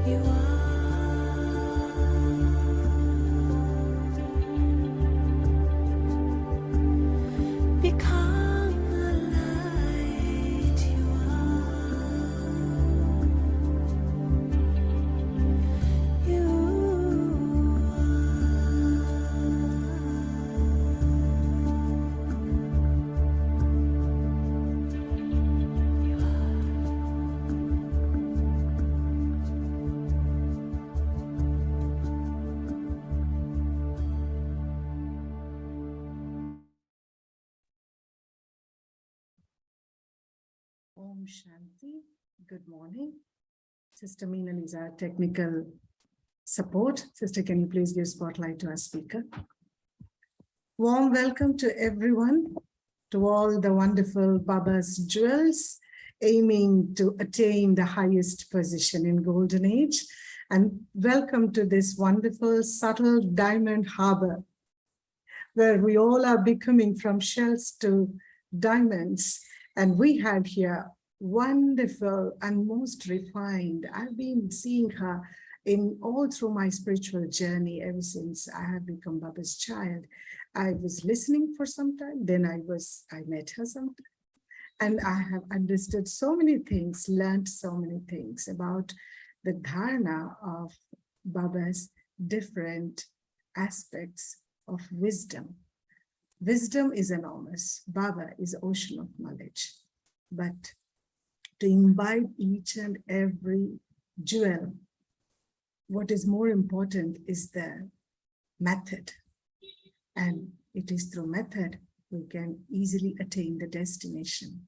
You are. Become the light you are. You Om Shanti. Good morning. Sister Meenal is our technical support. Sister, can you please give spotlight to our speaker? Warm welcome to everyone, to all the wonderful Baba's jewels, aiming to attain the highest position in Golden Age. And welcome to this wonderful, subtle diamond harbor, where we all are becoming from shells to diamonds. And we have here wonderful and most refined. I've been seeing her in all through my spiritual journey ever since I have become Baba's child. I was listening for some time, then I met her sometime. And I have understood so many things, learned so many things about the dharana of Baba's different aspects of wisdom. Wisdom is enormous. Baba is ocean of knowledge. But to imbibe each and every jewel, what is more important is the method. And it is through method we can easily attain the destination.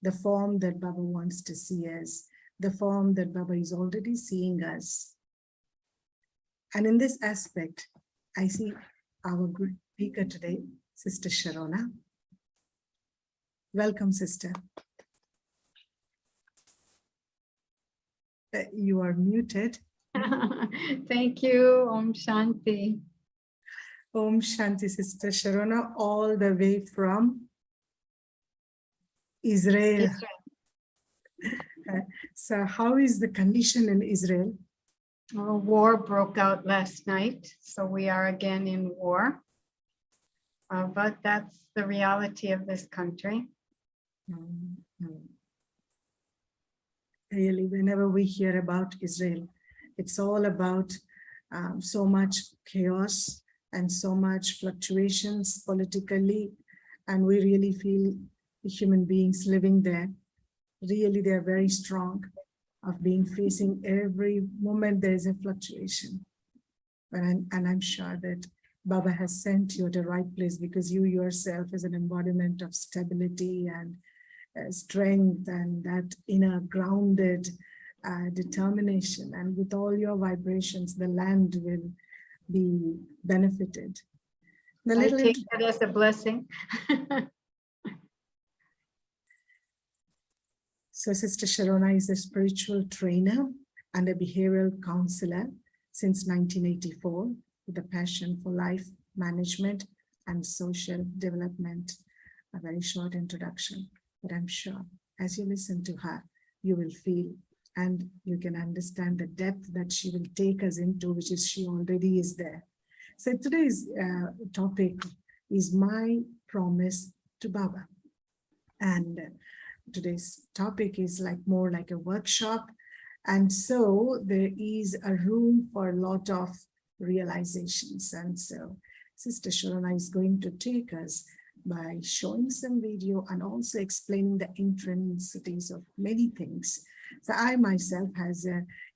The form that Baba wants to see us, the form that Baba is already seeing us. And in this aspect, I see our good speaker today, Sister Sharona. Welcome, sister. You are muted. Thank you, Om Shanti. Om Shanti, Sister Sharona, all the way from Israel. So how is the condition in Israel? Well, war broke out last night, so we are again in war. But that's the reality of this country. Really, whenever we hear about Israel, it's all about so much chaos and so much fluctuations politically, and we really feel the human beings living there. Really, they're very strong of being facing every moment there is a fluctuation. And I'm sure that Baba has sent you to the right place because you yourself is an embodiment of stability and strength and that inner grounded determination. And with all your vibrations, the land will be benefited. I take that as a blessing. So Sister Sharona is a spiritual trainer and a behavioral counselor since 1984 with a passion for life management and social development. A very short introduction, but I'm sure as you listen to her, you will feel and you can understand the depth that she will take us into, which is she already is there. So today's topic is my promise to Baba. And today's topic is more like a workshop. And so there is a room for a lot of realizations. And so Sister Sharona is going to take us by showing some video and also explaining the intrinsities of many things. So I myself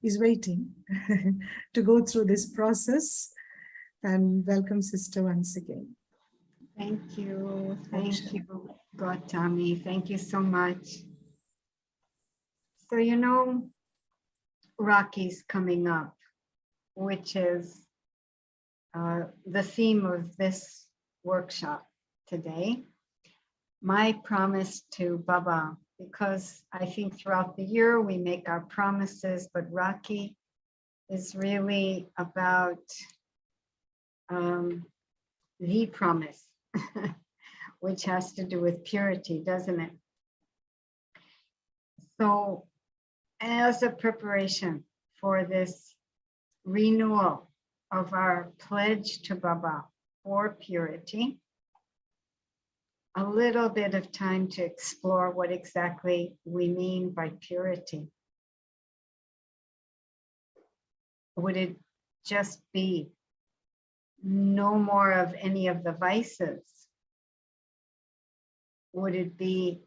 is waiting to go through this process. And welcome, Sister, once again. Thank you. Thank you, Gautami. Thank you so much. So, you know, Rocky's coming up, which is the theme of this workshop today. My promise to Baba, because I think throughout the year we make our promises, but Rocky is really about the promise, which has to do with purity, doesn't it? So as a preparation for this renewal of our pledge to Baba for purity, a little bit of time to explore what exactly we mean by purity. Would it just be no more of any of the vices? Would it be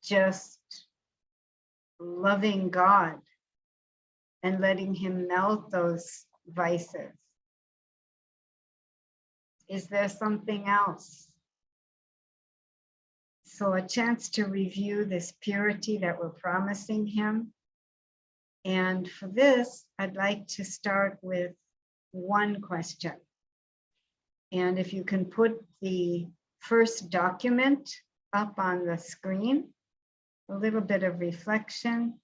just loving God and letting him melt those vices? Is there something else? So a chance to review this purity that we're promising him. And for this, I'd like to start with one question. And if you can put the first document up on the screen, a little bit of reflection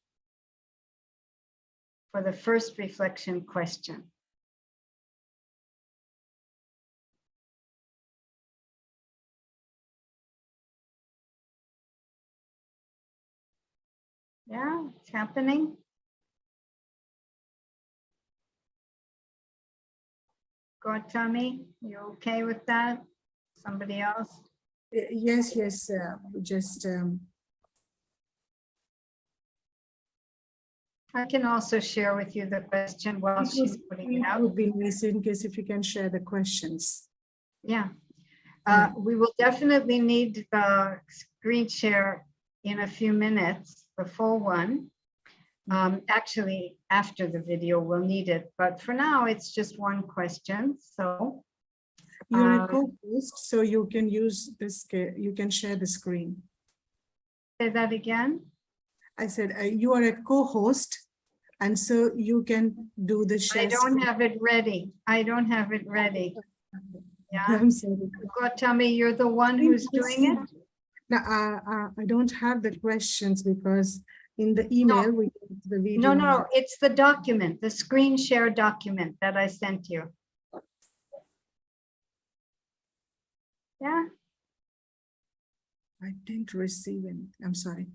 for the first reflection question. Yeah, it's happening. Gautami, you okay with that? Somebody else? Yes, yes, just I can also share with you the question while she's putting it it out. would be nice in case if you can share the questions. Yeah. Yeah. We will definitely need the screen share in a few minutes, the full one. Actually, after the video, we'll need it, but for now, it's just one question. So You're a co-host, so you can use this, you can share the screen. say that again. I said, you are a co-host, and so you can do the share. I don't screen. have it ready. I don't have it ready. Yeah. I'm sorry. Gautami, you're the one who's doing it? Now, I don't have the questions because in the email, we get the video. No, it's the document, the screen share document that I sent you. Yeah, I didn't receive it. I'm sorry.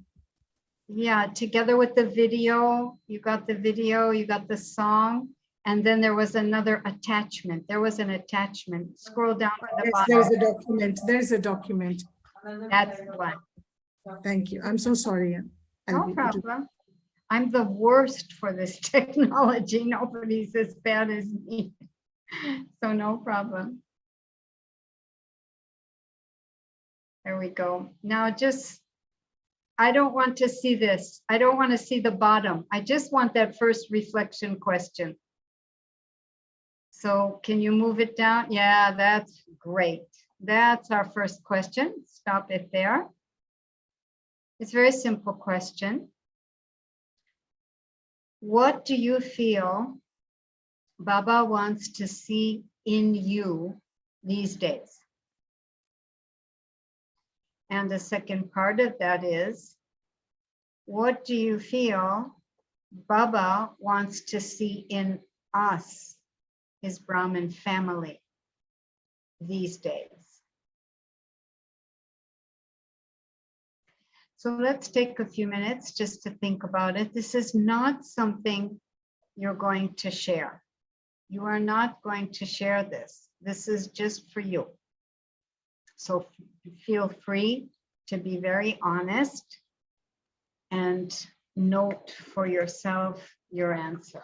yeah, together with the video, you got the song, and then there was another attachment. There was an attachment. Scroll down to the Yes, there's bottom. a document. There's a document. That's the one. Thank you. I'm so sorry. No problem. I'm the worst for this technology. Nobody's as bad as me. So no problem. There we go. Now just, I don't want to see this. I don't want to see the bottom. I just want that first reflection question. So can you move it down? Yeah, that's great. That's our first question. Stop it there. It's a very simple question. What do you feel Baba wants to see in you these days? And the second part of that is, what do you feel Baba wants to see in us, his Brahmin family, these days? So let's take a few minutes just to think about it. This is not something you're going to share. You are not going to share this. This is just for you. So feel free to be very honest and note for yourself your answer.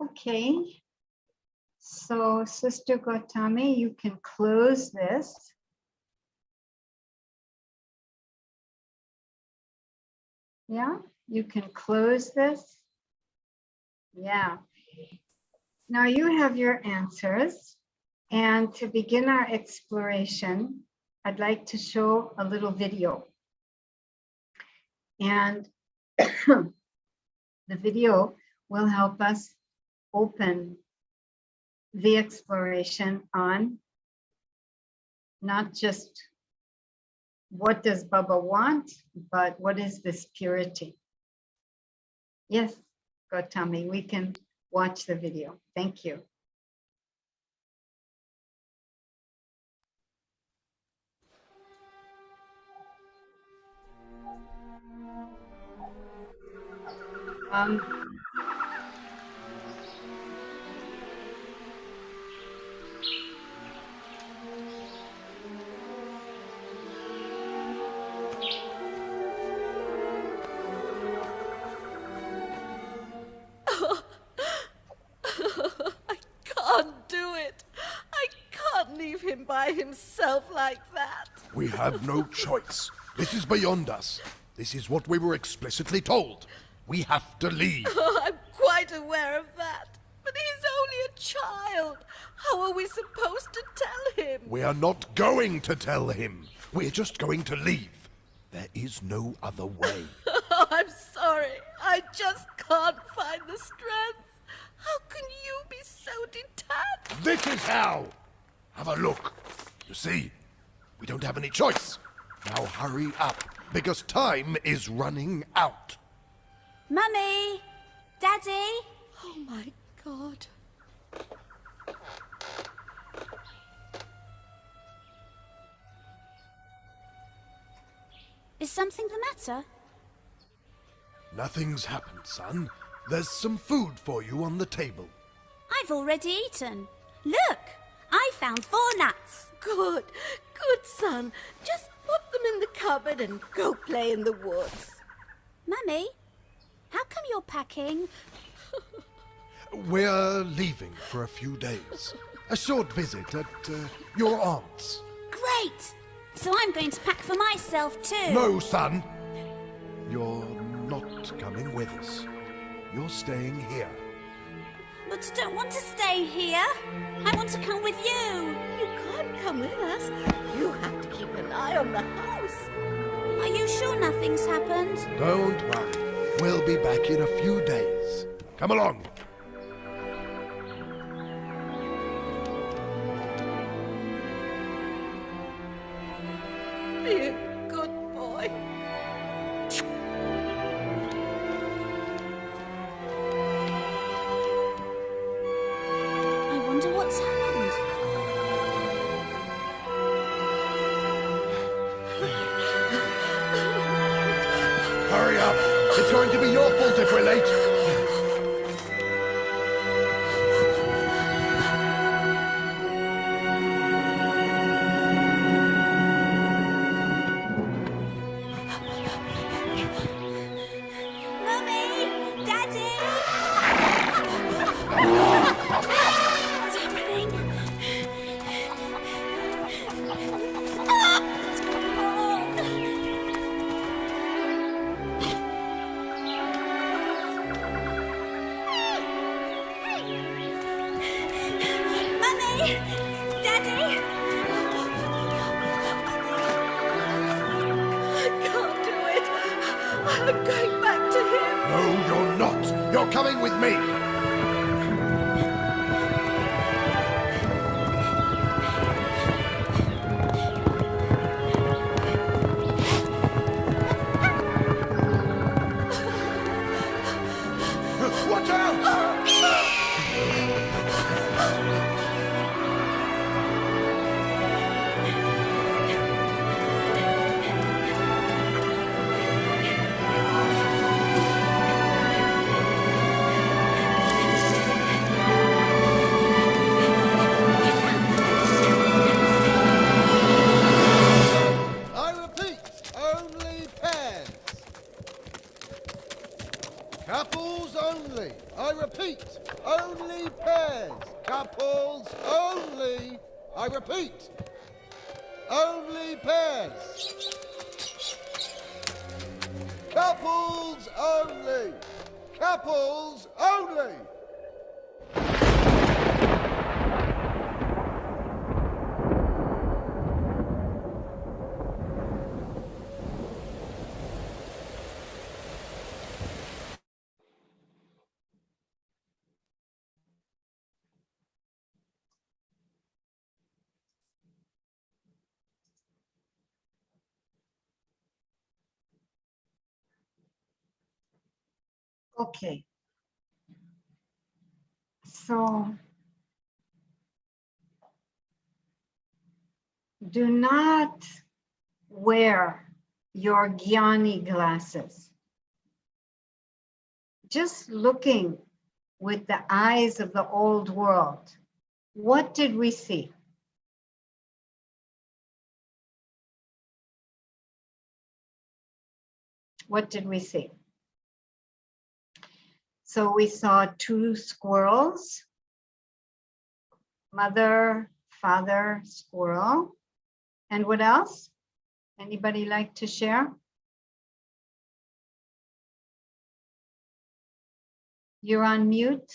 Okay. So Sister Gautami, you can close this. Yeah, you can close this. Yeah. Now you have your answers. And to begin our exploration, I'd like to show a little video. And the video will help us open the exploration on not just what does Baba want, but what is this purity? Yes, Gautami, we can watch the video. Thank you. Um, I can't do it. I can't leave him by himself like that. We have no choice. This is beyond us. This is what we were explicitly told. We have to leave. Oh, I'm quite aware of that. But he's only a child. How are we supposed to tell him? We are not going to tell him. We're just going to leave. There is no other way. Oh, I'm sorry. I just can't find the strength. How can you be so detached? This is how. Have a look. You see, we don't have any choice. Now hurry up, because time is running out. Mummy! Daddy! Oh my God. Is something the matter? Nothing's happened, son. There's some food for you on the table. I've already eaten. Look! I found 4 nuts. Good, good son. Just put them in the cupboard and go play in the woods. Mummy, how come you're packing? We're leaving for a few days. A short visit at your aunt's. Great! So I'm going to pack for myself too. No, son. You're not coming with us. You're staying here. But I don't want to stay here. I want to come with you. You can't come with us. You have to keep an eye on the house. Are you sure nothing's happened? Don't worry. We'll be back in a few days. Come along. Be a good boy. I wonder what's happened. Hurry up. It's going to be your fault if we're late. Mummy! Daddy! What's happening? What's going on? Mummy! Daddy! I can't do it. I'm going back to him. No, you're not. You're coming with me. Watch out! I repeat, only pairs. Couples only. Couples only. Okay. So do not wear your Gyani glasses. Just looking with the eyes of the old world, what did we see? What did we see? So we saw two squirrels, mother, father, squirrel. And what else? Anybody like to share? You're on mute,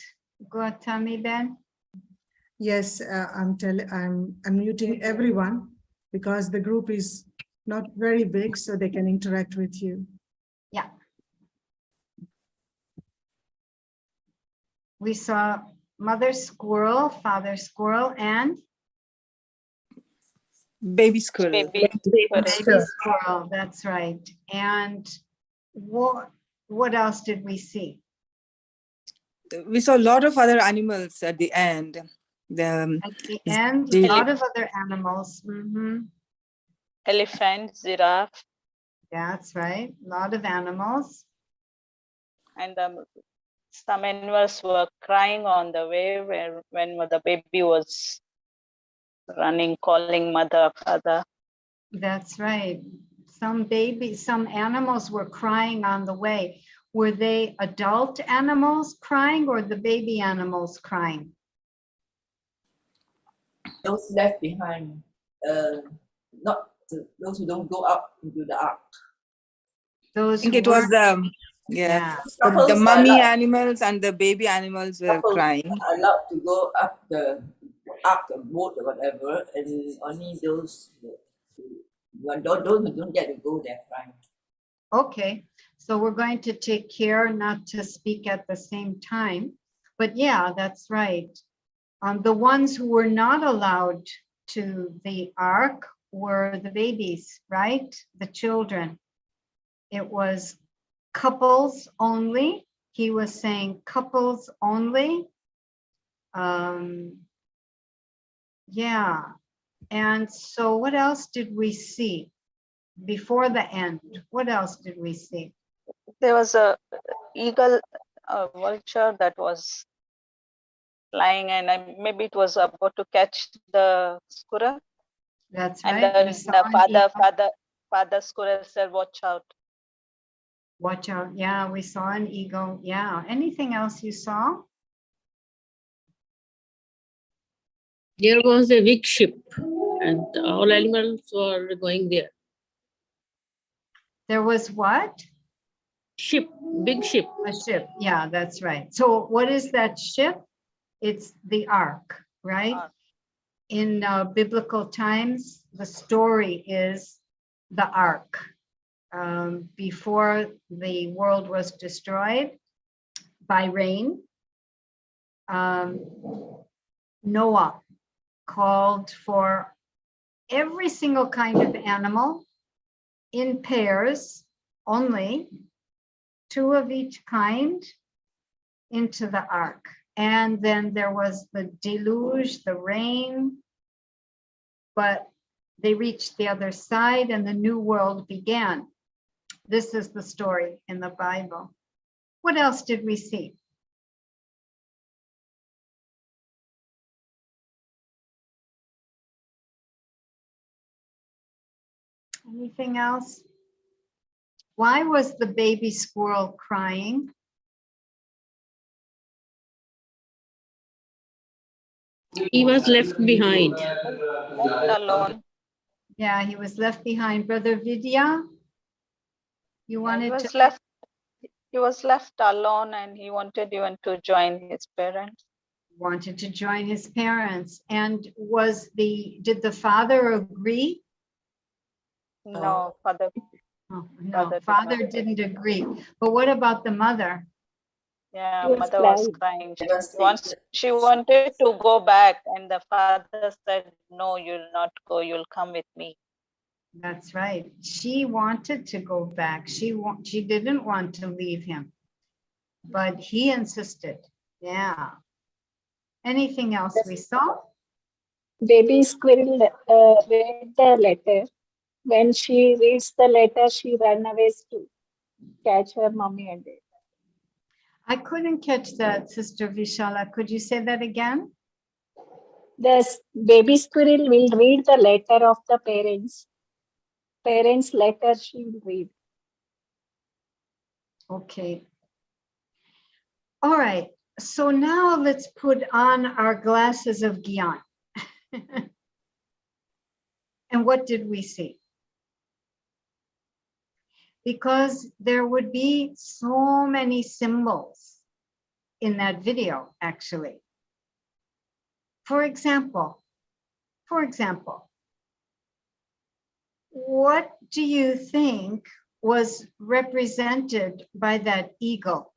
Gautami Ben. Yes, I'm muting everyone because the group is not very big, so they can interact with you. Yeah. We saw mother squirrel, father squirrel, and Baby squirrel. baby squirrel. That's right. And what else did we see? We saw a lot of other animals at the end. At the end, a the- lot of other animals. Mhm. Elephant, giraffe, That's right. A lot of animals. and some animals were crying on the way when the baby was running, calling mother, father. That's right. Some animals were crying on the way. Were they adult animals crying or the baby animals crying? Those left behind, those who don't go up into the ark. Those I think who it was weren't- the yeah. the Couples mummy are animals and the baby animals were couples crying. are allowed to go up the ark, the boat or whatever, and only those who don't get to go there crying. Okay, so we're going to take care not to speak at the same time. But yeah, that's right. The ones who were not allowed to the ark were the babies, right? The children. It was couples only. He was saying couples only. Yeah. And so what else did we see before the end? What else did we see? There was a eagle, a vulture that was flying, and maybe it was about to catch the squirrel. That's And right. We saw an eagle. father squirrel said, "Watch out." Watch out. Yeah, we saw an eagle. Yeah. Anything else you saw? There was a big ship and all animals were going there. There was what? Ship, big ship. A ship. Yeah, that's right. So what is that ship? It's the ark, right? Ark. In biblical times, the story is the ark. Before the world was destroyed by rain, Noah called for every single kind of animal in pairs only, 2 of each kind, into the ark. And then there was the deluge, the rain, but they reached the other side and the new world began. This is the story in the Bible. What else did we see? Anything else? Why was the baby squirrel crying? He was left behind. Left alone. Yeah, he was left behind. Brother Vidya, you He wanted was to, left. He was left alone, and he wanted even to join his parents. join his parents. And did the father agree? No, father. Oh, no, Father did father not. didn't agree. But what about the mother? Yeah, He was mother was crying. crying. She wanted to go back, and the father said, "No, you'll not go. You'll come with me." That's right. She wanted to go back. She didn't want to leave him, but he insisted. Yeah. Anything else we saw? Baby squirrel read the letter. When she reads the letter, she ran away to catch her mommy and dad. I couldn't catch that, Sister Vishala. Could you say that again? The baby squirrel will read the letter of the parents. Parents' letter she will read. Okay. All right. So now let's put on our glasses of Gyan. And what did we see? Because there would be so many symbols in that video, actually. For example, what do you think was represented by that eagle?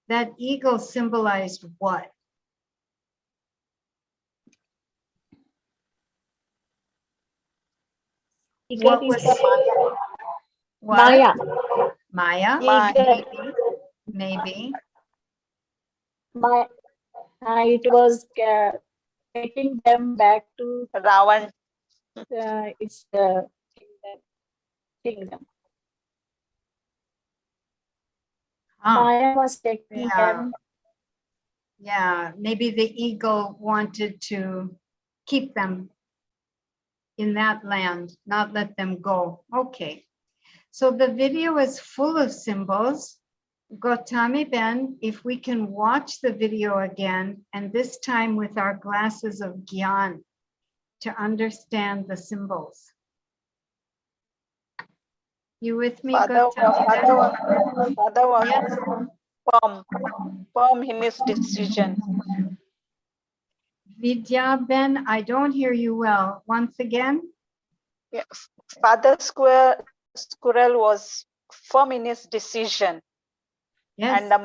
That eagle symbolized what? Eagle is the Maya. Maya? Eagle. Maybe. Maya. It was taking them back to Ravan. its kingdom. Maya was taking them. Yeah, maybe the eagle wanted to keep them in that land, not let them go. Okay. So the video is full of symbols. Gautami Ben, if we can watch the video again, and this time with our glasses of Gyan to understand the symbols. You with me, Gautami Ben? Father was firm in his decision. Vidya Ben, I don't hear you well. Once again? Yeah. Father Squirrel was firm in his decision. Yes. And the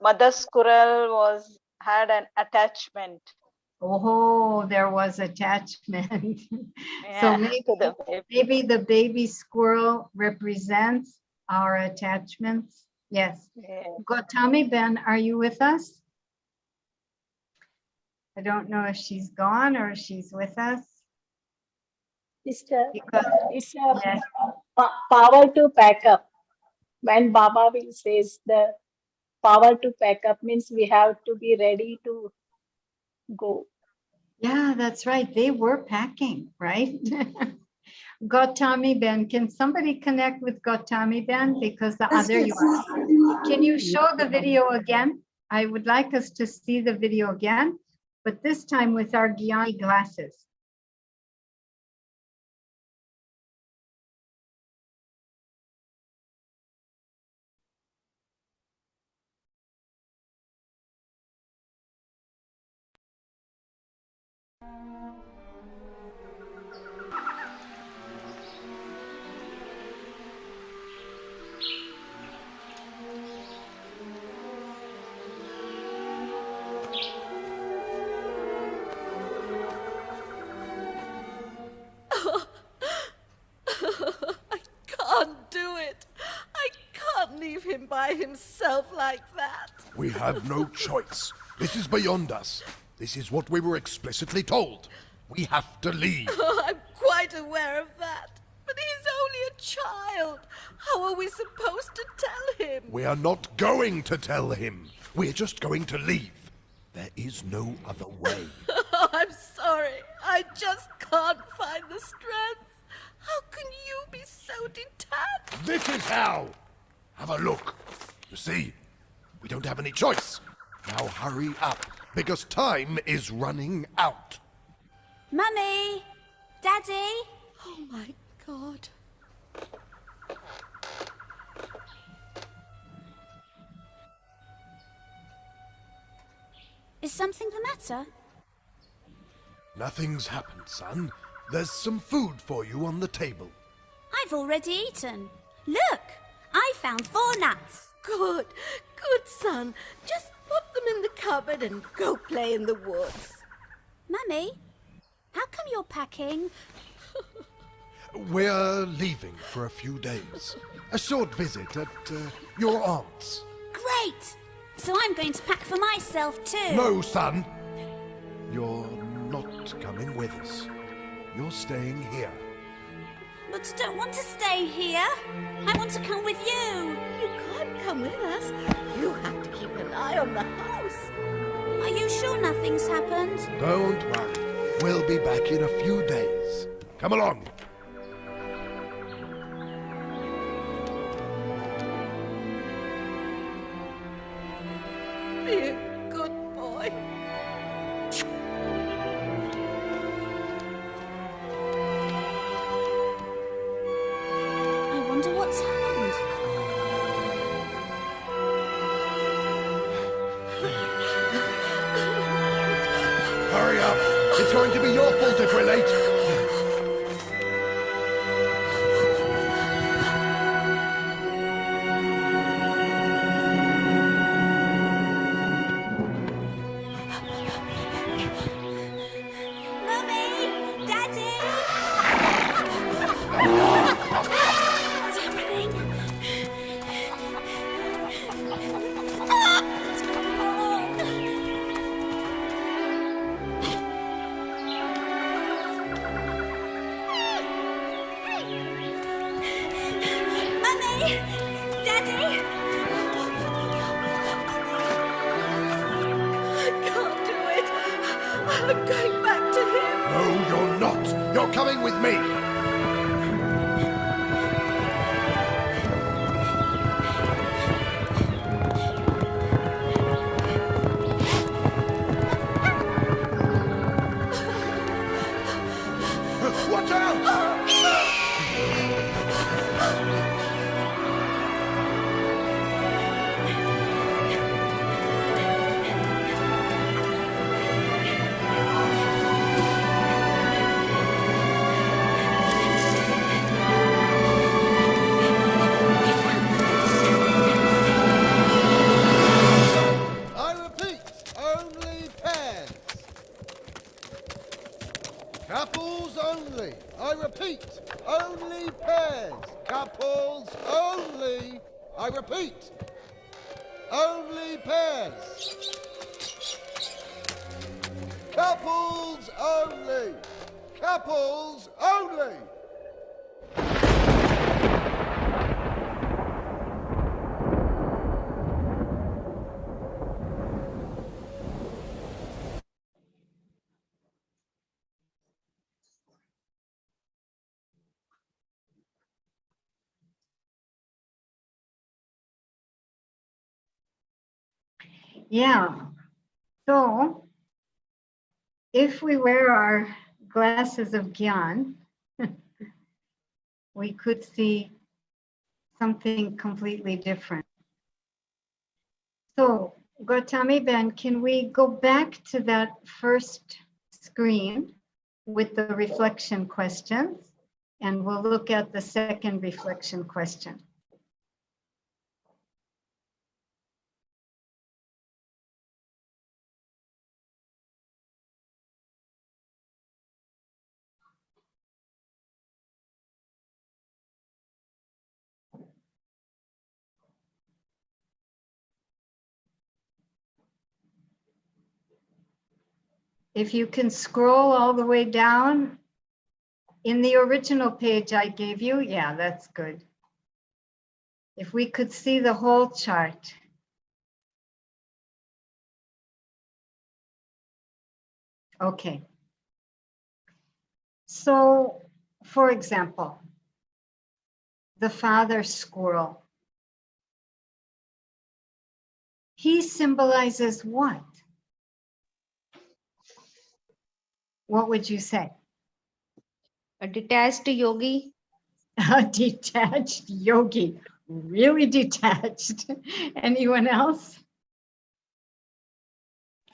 mother squirrel had an attachment. Oh, there was attachment. Yeah, So maybe the baby squirrel represents our attachments. Yes. Yeah. Gautami Ben, are you with us? I don't know if she's gone or she's with us. It's power to pack up. When Baba will says the power to pack up means we have to be ready to go. Yeah, that's right. They were packing, right? Gautami Ben, can somebody connect with Gautami Ben? Because there you are. Can you show the video again? I would like us to see the video again, but this time with our Gyani glasses. I can't do it. I can't leave him by himself like that. We have no choice. This is beyond us. This is what we were explicitly told. We have to leave. I'm quite aware of that. But he's only a child. How are we supposed to tell him? We are not going to tell him. We're just going to leave. There is no other way. I'm sorry. I just can't find the strength. How can you be so detached? This is how! Have a look. You see, we don't have any choice. Now hurry up, because time is running out. Mummy! Daddy! Oh my God. Is something the matter? Nothing's happened, son. There's some food for you on the table. I've already eaten. Look! I found 4 nuts. Good, good son. Just put them in the cupboard and go play in the woods. Mummy, how come you're packing? We're leaving for a few days. A short visit at your aunt's. Great! So I'm going to pack for myself too. No, son. You're not coming with us. You're staying here. But I don't want to stay here. I want to come with you. You can't come with us. You have to keep an eye on the house. Are you sure nothing's happened? Don't worry. We'll be back in a few days. Come along. Be a good boy. I wonder what's happened. Hurry up. It's going to be your fault if we're late. Mummy! Daddy! What's happening? What's going on? Mummy! Daddy! I can't do it. I'm going back to him. No, you're not. You're coming with me. Watch out! I repeat, only pairs. Couples only. I repeat, only pairs. Couples only. I repeat, only pairs. Couples only. Couples only. Yeah. So if we wear our glasses of Gyan, we could see something completely different. So Gautami Ben, can we go back to that first screen with the reflection questions? And we'll look at the second reflection question. If you can scroll all the way down in the original page I gave you, yeah, that's good. If we could see the whole chart. Okay. So, for example, the father squirrel. He symbolizes what? what would you say? A detached yogi. A detached yogi, really detached. Anyone else?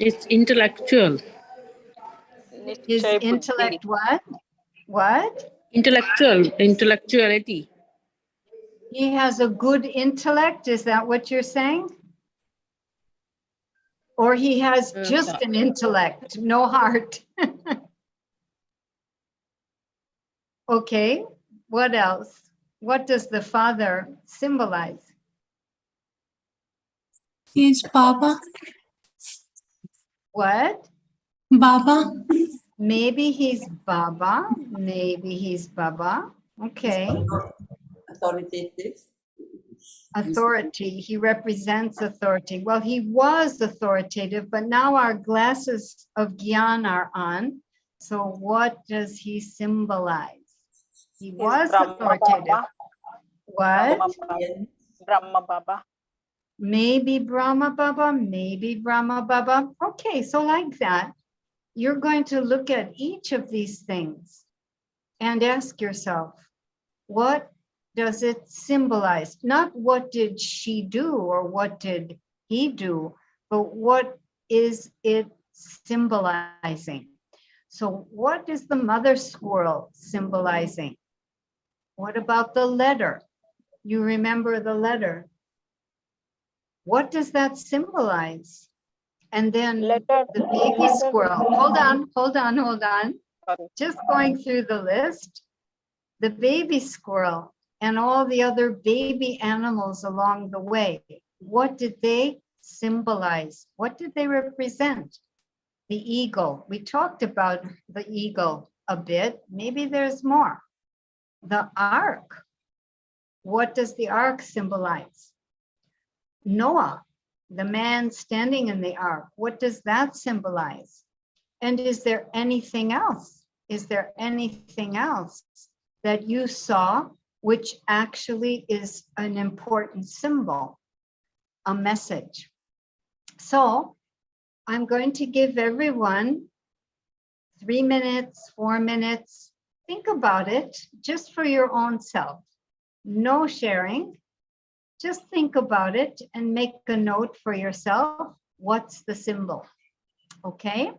It's intellectual. His Nischay buddhi. intellect what? What? Intellectuality. He has a good intellect, is that what you're saying? Or he has just an intellect, no heart? Okay, what else? What does the father symbolize? He's Baba. What? Baba. Maybe he's Baba, maybe he's Baba. Okay. Authoritative. Authority, he represents authority. Well, he was authoritative, but now our glasses of Gyan are on. So what does he symbolize? He was Brahma authoritative. Baba. What? Brahma Baba. Maybe Brahma Baba, maybe Brahma Baba. Okay, so like that, you're going to look at each of these things and ask yourself, what does it symbolize? Not what did she do or what did he do, but what is it symbolizing? So what is the mother squirrel symbolizing? What about the letter? You remember the letter. What does that symbolize? And then Letter. the baby squirrel. Hold on. Sorry. Just going through the list. The baby squirrel and all the other baby animals along the way. What did they symbolize? What did they represent? The eagle. We talked about the eagle a bit. Maybe there's more. The ark. What does the ark symbolize? Noah, the man standing in the ark. What does that symbolize? And is there anything else? Is there anything else that you saw which actually is an important symbol, a message? So I'm going to give everyone 3 minutes, 4 minutes. Think about it just for your own self. No sharing. Just think about it and make a note for yourself. What's the symbol? Okay.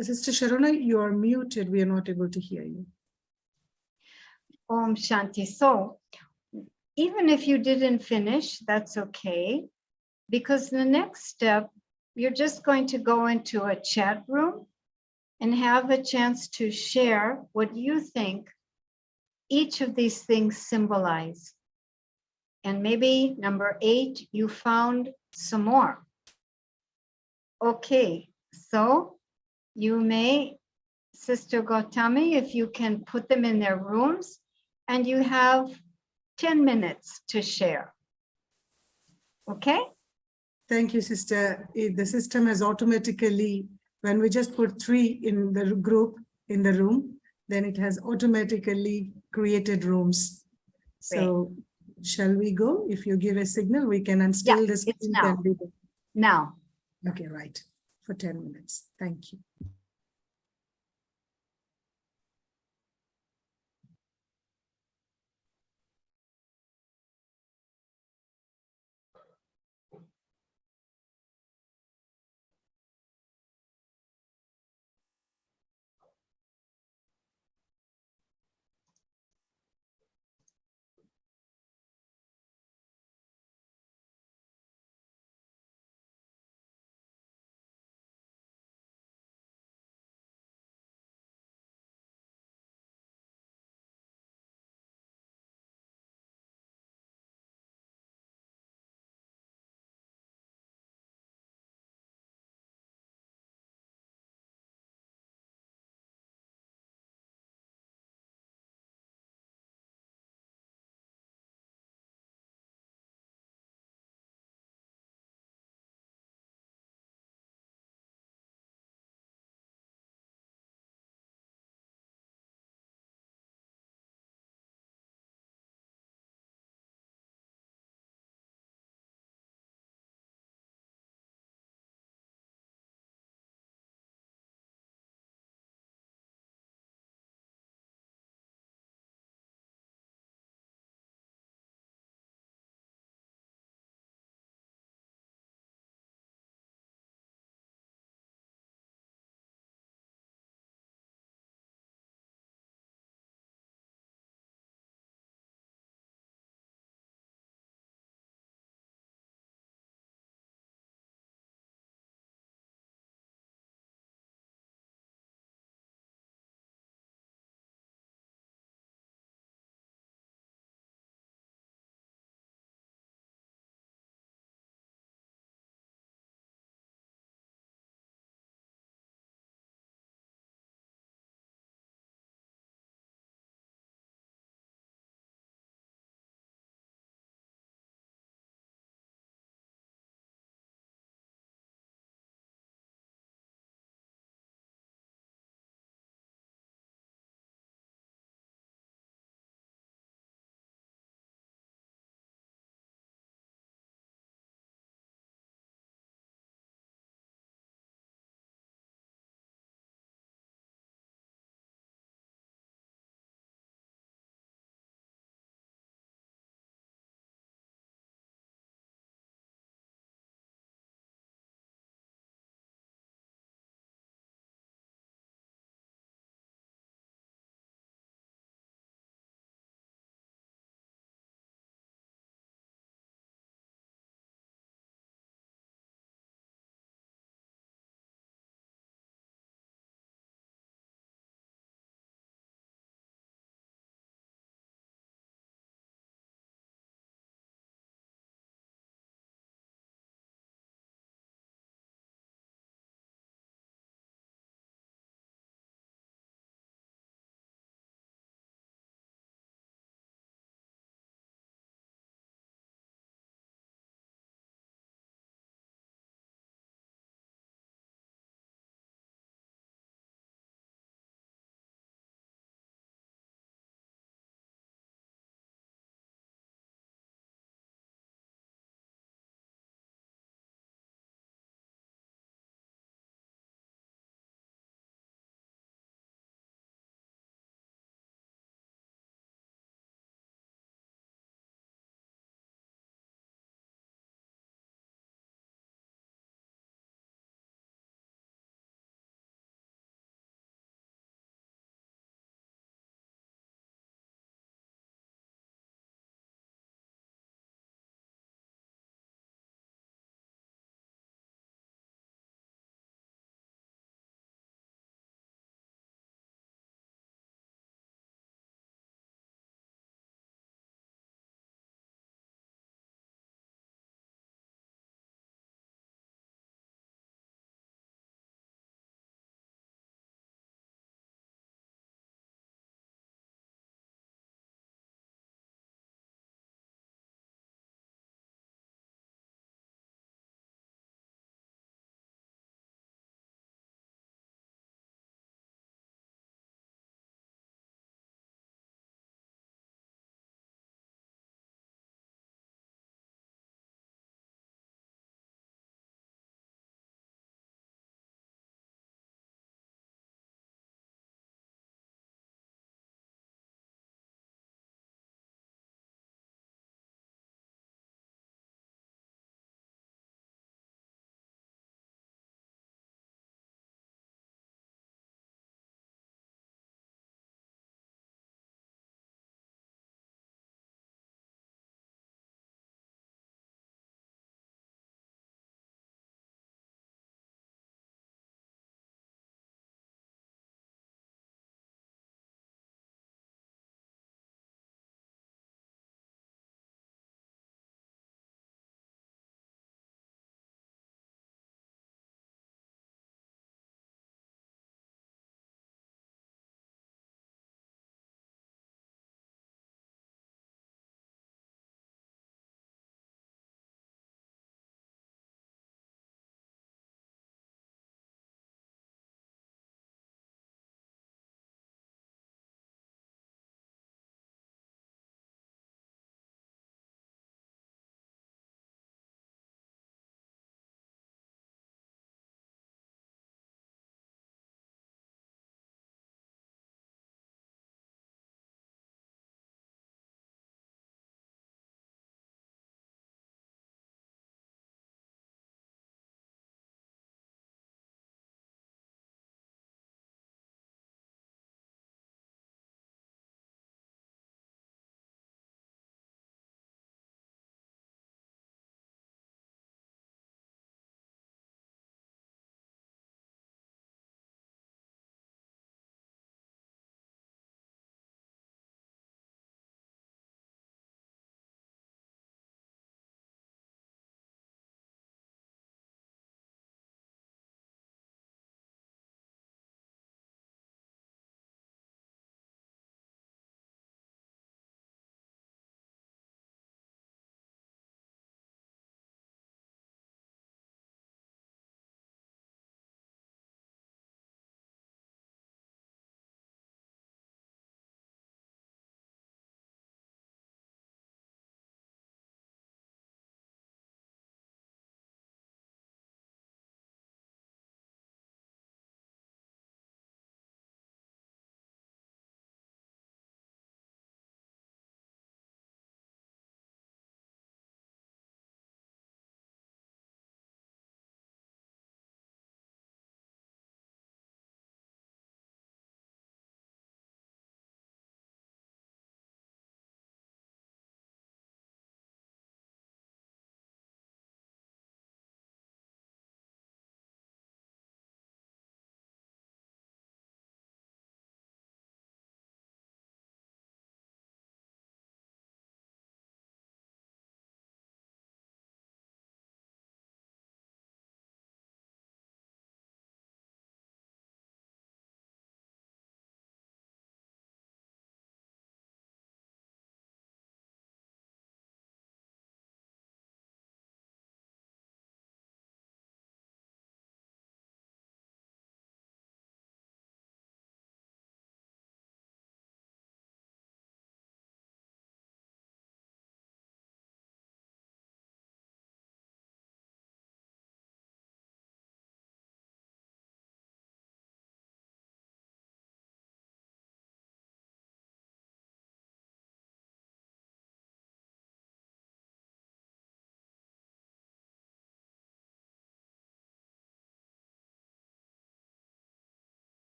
Sister Sharona, you are muted. We are not able to hear you. Om Shanti. So even if you didn't finish, that's okay. Because the next step, you're just going to go into a chat room and have a chance to share what you think each of these things symbolize. And maybe number 8, you found some more. Okay, so you may, Sister Gautami, if you can put them in their rooms, and you have 10 minutes to share. Okay? Thank you, Sister. The system has automatically, when we just put 3 in the group, in the room, then it has automatically created rooms. So shall we go? If you give a signal, we can unstill this. It's now. Now. Okay, right. For 10 minutes. Thank you.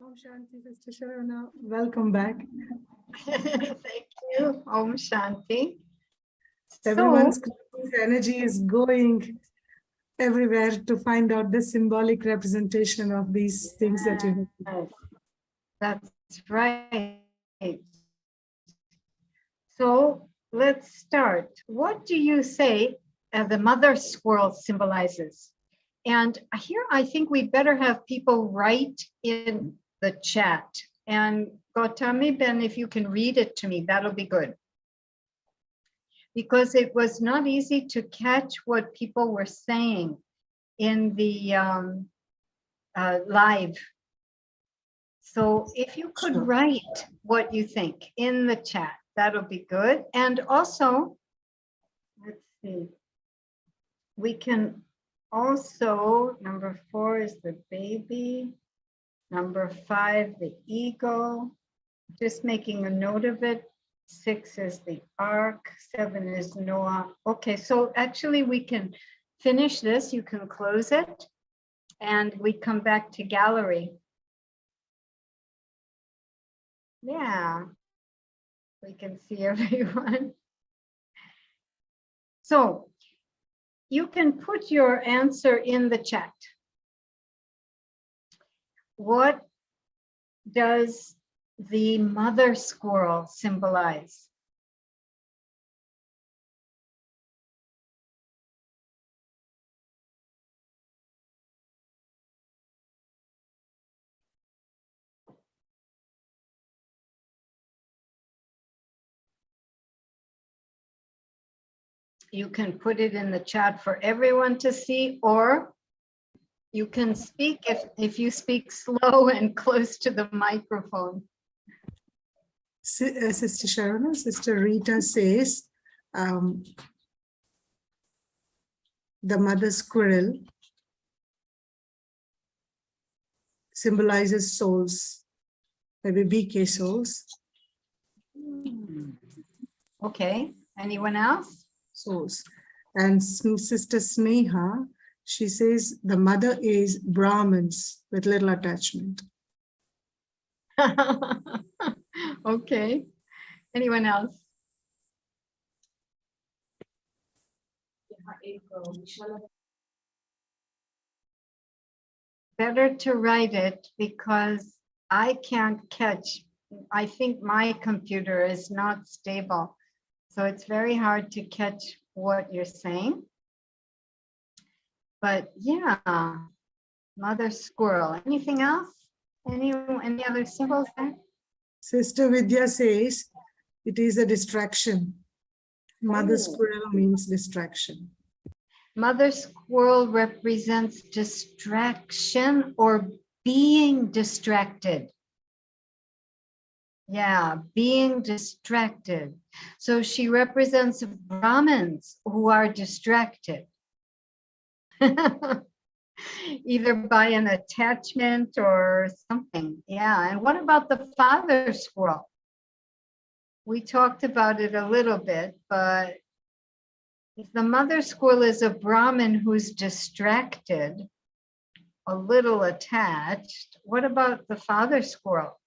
Om Shanti, Sister Sharona. Welcome back. Thank you. Om Shanti. Everyone's energy is going everywhere to find out the symbolic representation of these things that you have. That's right. So let's start. What do you say the mother squirrel symbolizes? And here I think we better have people write in the chat. And Gautami Ben, if you can read it to me, that'll be good. Because it was not easy to catch what people were saying in the live. So if you could write what you think in the chat, that'll be good. And also, let's see, we can also, number 4 is the baby. Number 5, the eagle. Just making a note of it. 6 is the ark. 7 is Noah. Okay, so actually we can finish this. You can close it. And we come back to gallery. Yeah, we can see everyone. So you can put your answer in the chat. What does the mother squirrel symbolize? You can put it in the chat for everyone to see, or you can speak if you speak slow and close to the microphone. Sister Sharona, Sister Rita says, the mother squirrel symbolizes souls, maybe BK souls. Okay, anyone else? Souls. And Sister Sneha, she says the mother is Brahmins with little attachment. Okay, anyone else? Better to write it because I can't catch. I think my computer is not stable. So it's very hard to catch what you're saying. But yeah, mother squirrel. Anything else? Any other symbols there? Sister Vidya says it is a distraction. Mother squirrel means distraction. Mother squirrel represents distraction or being distracted. Yeah, being distracted. So she represents Brahmins who are distracted. Either by an attachment or something. Yeah, and what about the father squirrel? We talked about it a little bit, but if the mother squirrel is a Brahmin who's distracted, a little attached, what about the father squirrel?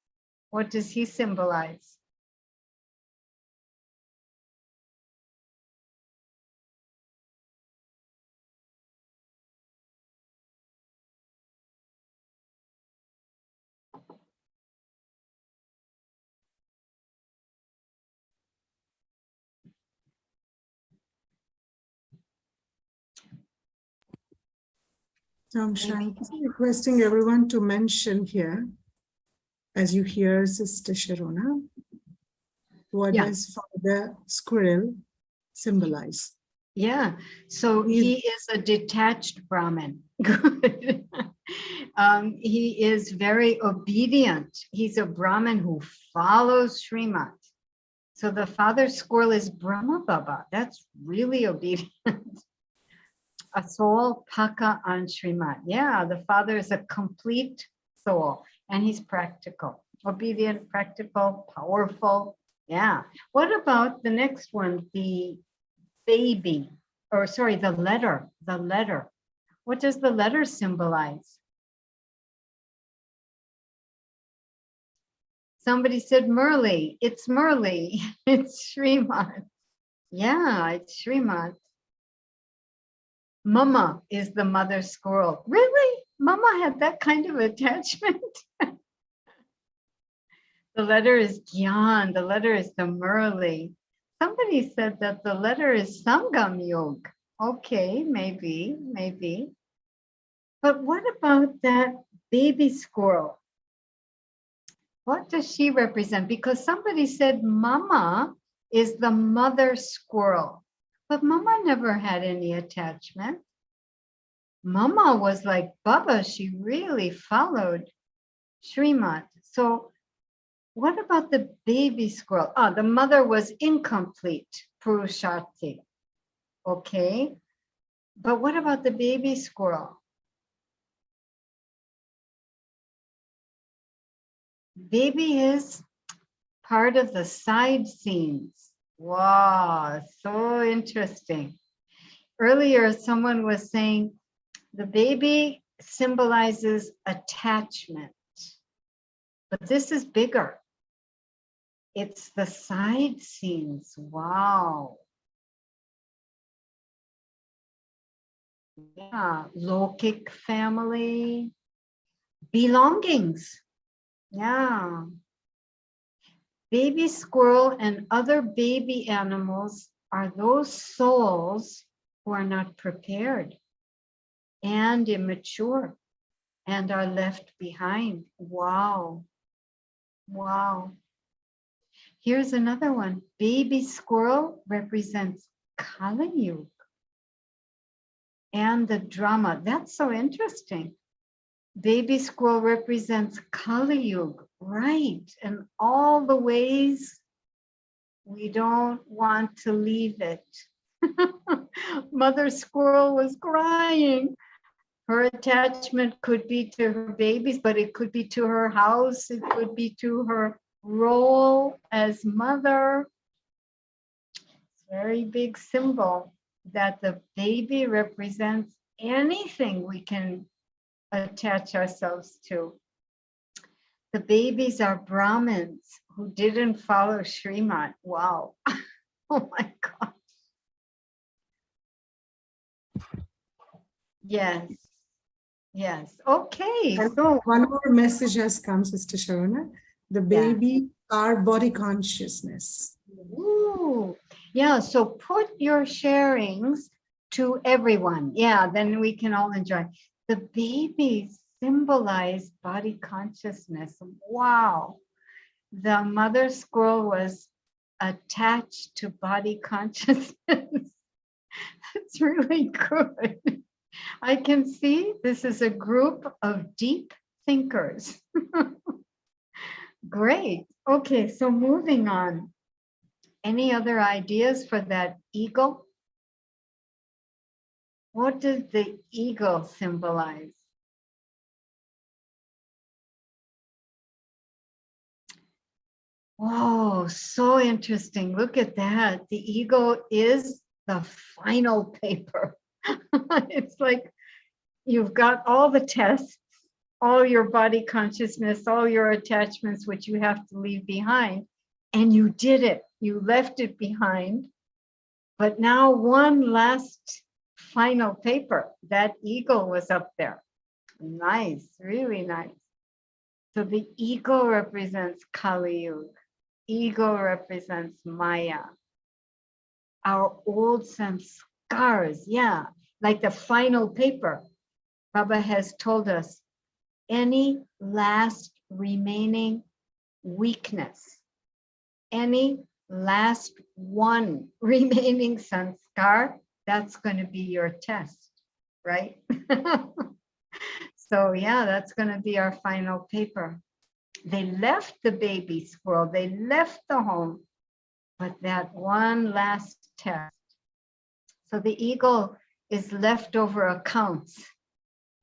What does he symbolize? I'm requesting everyone to mention here, as you hear Sister Sharona, what does Father Squirrel symbolize? Yeah, so he is a detached Brahmin. Good. He is very obedient. He's a Brahmin who follows Srimad. So the father squirrel is Brahma Baba. That's really obedient. A soul paka on Srimad. Yeah, the father is a complete soul and he's practical, obedient, practical, powerful. Yeah. What about the next one? The baby, or sorry, the letter. What does the letter symbolize? Somebody said Murli. It's Murli. It's Srimant. Yeah, it's Srimant. Mama is the mother squirrel. Really? Mama had that kind of attachment? The letter is Gyan. The letter is the Murli. Somebody said that the letter is Sangam Yog. Okay, maybe. But what about that baby squirrel? What does she represent? Because somebody said Mama is the mother squirrel. But Mama never had any attachment. Mama was like Baba. She really followed Srimant. So what about the baby squirrel? Ah, the mother was incomplete, Purushati. Okay. But what about the baby squirrel? Baby is part of the side scenes. Wow, so interesting. Earlier, someone was saying the baby symbolizes attachment, but this is bigger. It's the side scenes. Wow. Yeah, Lokik family, belongings. Yeah. Baby squirrel and other baby animals are those souls who are not prepared and immature and are left behind. Wow. Wow. Here's another one. Baby squirrel represents Kali Yuga and the drama. That's so interesting. Baby squirrel represents Kali Yuga, right? And all the ways we don't want to leave it. Mother squirrel was crying. Her attachment could be to her babies, but it could be to her house. It could be to her role as mother. Very big symbol that the baby represents anything we can attach ourselves to. The babies are Brahmins who didn't follow Srimant. Wow. Oh my God. Yes. Yes. Okay. And So one more message has come, Sister Sharona. The baby, our body consciousness. Ooh. Yeah. So put your sharings to everyone. Yeah. Then we can all enjoy. The babies symbolize body consciousness. Wow. The mother squirrel was attached to body consciousness. That's really good. I can see this is a group of deep thinkers. Great. Okay, so moving on. Any other ideas for that eagle? What does the eagle symbolize? Whoa, so interesting. Look at that. The eagle is the final paper. It's like you've got all the tests, all your body consciousness, all your attachments, which you have to leave behind, and you did it. You left it behind. But now one last final paper. That eagle was up there. Nice, really nice. So the eagle represents Kali Yuga. Ego represents Maya. Our old samskars, yeah, like the final paper. Baba has told us any last remaining weakness, any last one remaining sanskar, that's going to be your test, right? So yeah, that's going to be our final paper. They left the baby squirrel, they left the home, but that one last test. So the eagle is leftover accounts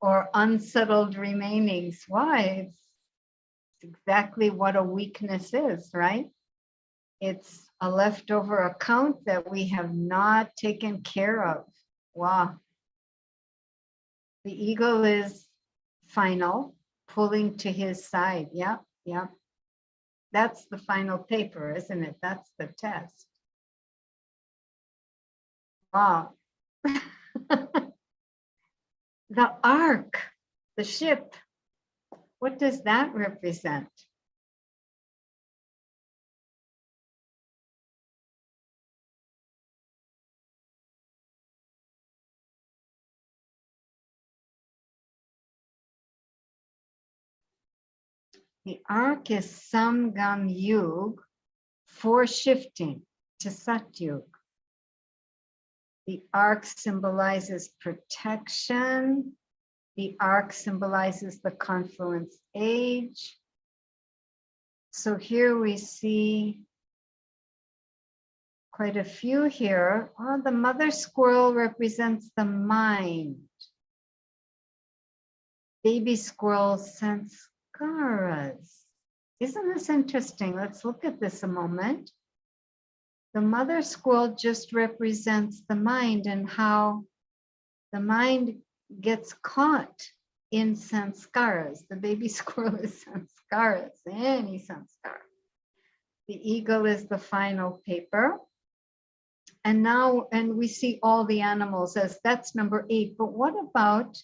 or unsettled remainings. Why? It's exactly what a weakness is, right? It's a leftover account that we have not taken care of. Wow. The eagle is final, pulling to his side. Yeah, yeah. That's the final paper, isn't it? That's the test. Wow. The ark, the ship, what does that represent? The ark is Samgam Yug, for shifting to Satyug. The ark symbolizes protection. The ark symbolizes the confluence age. So here we see quite a few here. Oh, the mother squirrel represents the mind. Baby squirrel sanskaras. Isn't this interesting? Let's look at this a moment. The mother squirrel just represents the mind and how the mind gets caught in sanskaras. The baby squirrel is sanskaras, any sanskara. The eagle is the final paper. And now, and we see all the animals as that's number 8. But what about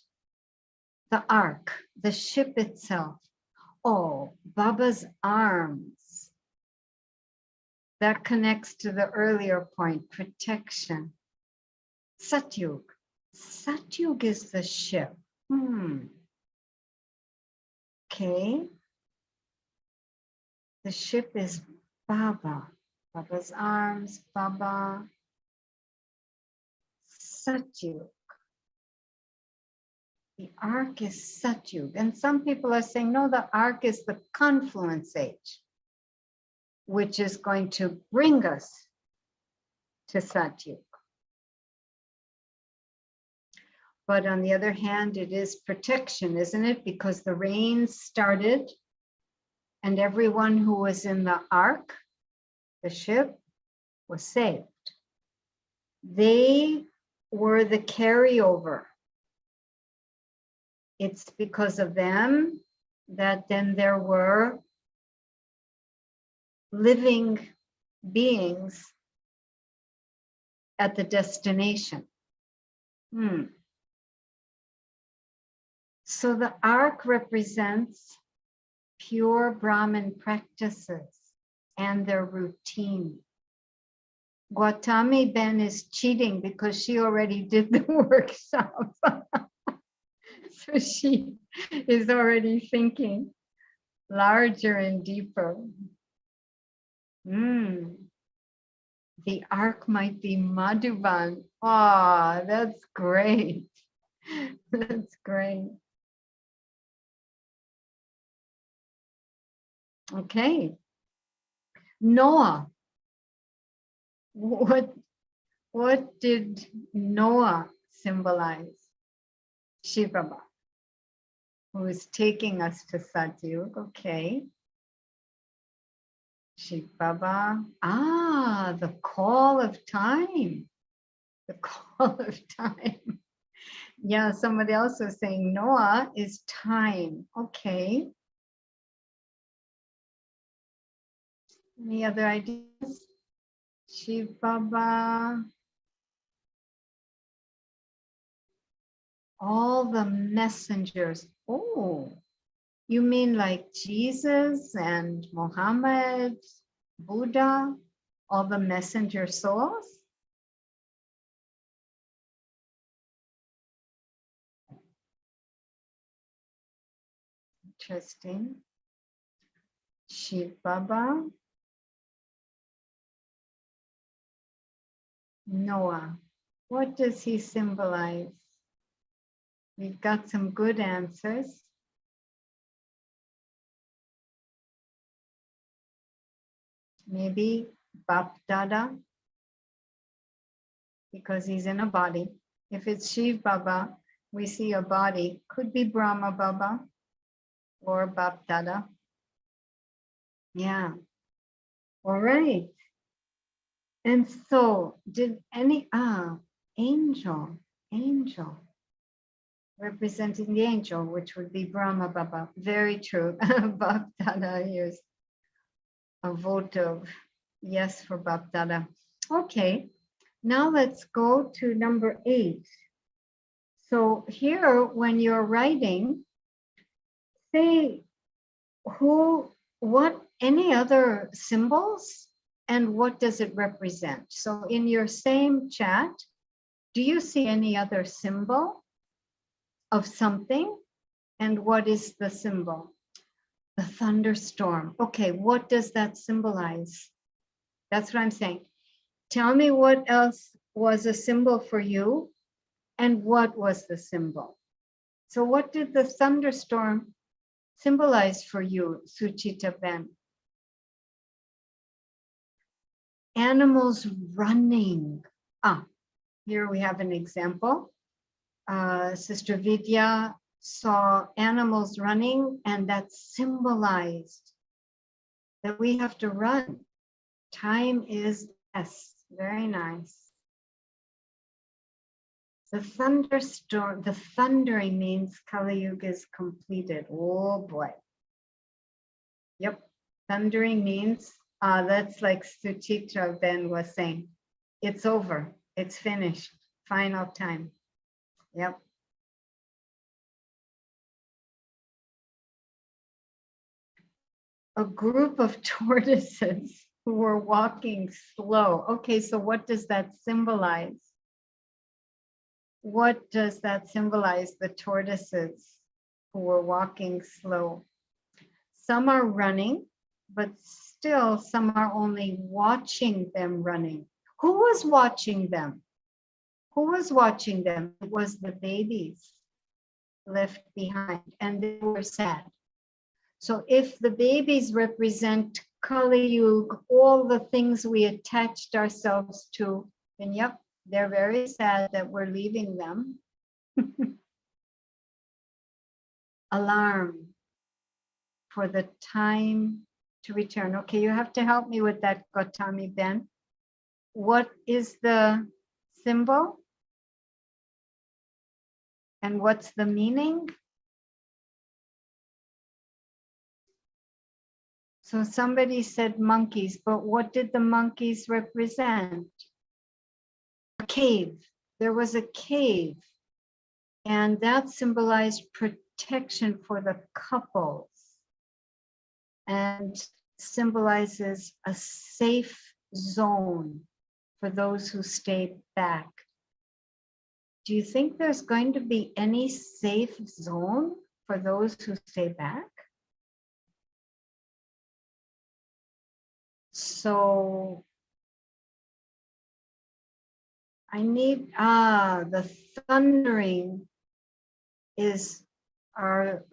the ark, the ship itself? Oh, Baba's arms. That connects to the earlier point, protection. Satyug. Satyug is the ship. Okay. The ship is Baba. Baba's arms, Baba. Satyug. The ark is Satyug. And some people are saying, no, the ark is the confluence age, which is going to bring us to Satyug. But on the other hand, it is protection, isn't it? Because the rain started and everyone who was in the ark, the ship, was saved. They were the carryover. It's because of them that then there were living beings at the destination. So the ark represents pure Brahmin practices and their routine. Gautami Ben is cheating because she already did the workshop. So she is already thinking larger and deeper. The ark might be Madhuban. Ah, that's great. That's great. Okay. Noah. What did Noah symbolize? Shiva Baba, who is taking us to Satyug. Okay. Shiva Baba. Ah, the call of time. The call of time. Yeah, somebody else was saying Noah is time. Okay. Any other ideas? Shiva Baba. All the messengers. Oh, you mean like Jesus and Muhammad, Buddha, all the messenger souls? Interesting. Shiva Baba. Noah. What does he symbolize? We've got some good answers. Maybe Bap Dada, because he's in a body. If it's Shiv Baba, we see a body. Could be Brahma Baba or Bap Dada. Yeah. All right. And so did any, angel, representing the angel, which would be Brahma Baba. Very true. Bap Dada, yes. a vote of yes for Bapdada. Okay, now let's go to number 8. So here, when you're writing, say any other symbols and what does it represent? So in your same chat, do you see any other symbol of something? And what is the symbol? The thunderstorm. Okay, what does that symbolize? That's what I'm saying. Tell me what else was a symbol for you and what was the symbol? So what did the thunderstorm symbolize for you, Suchita Ben? Animals running. Here we have an example. Sister Vidya saw animals running, and that symbolized that we have to run. Time is less. Very nice. The thunderstorm, the thundering means Kali Yuga is completed. Oh boy. Yep. Thundering means, that's like Suchitra Ben was saying. It's over. It's finished. Final time. Yep. A group of tortoises who were walking slow. Okay, so what does that symbolize? What does that symbolize, the tortoises who were walking slow? Some are running, but still some are only watching them running. Who was watching them? Who was watching them? It was the babies left behind, and they were sad. So if the babies represent Kali Yuga, all the things we attached ourselves to, then yep, they're very sad that we're leaving them. Alarm for the time to return. Okay, you have to help me with that, Gautami Ben. What is the symbol? And what's the meaning? So somebody said monkeys, but what did the monkeys represent? A cave. There was a cave, and that symbolized protection for the couples and symbolizes a safe zone for those who stay back. Do you think there's going to be any safe zone for those who stay back? So I need, the thundering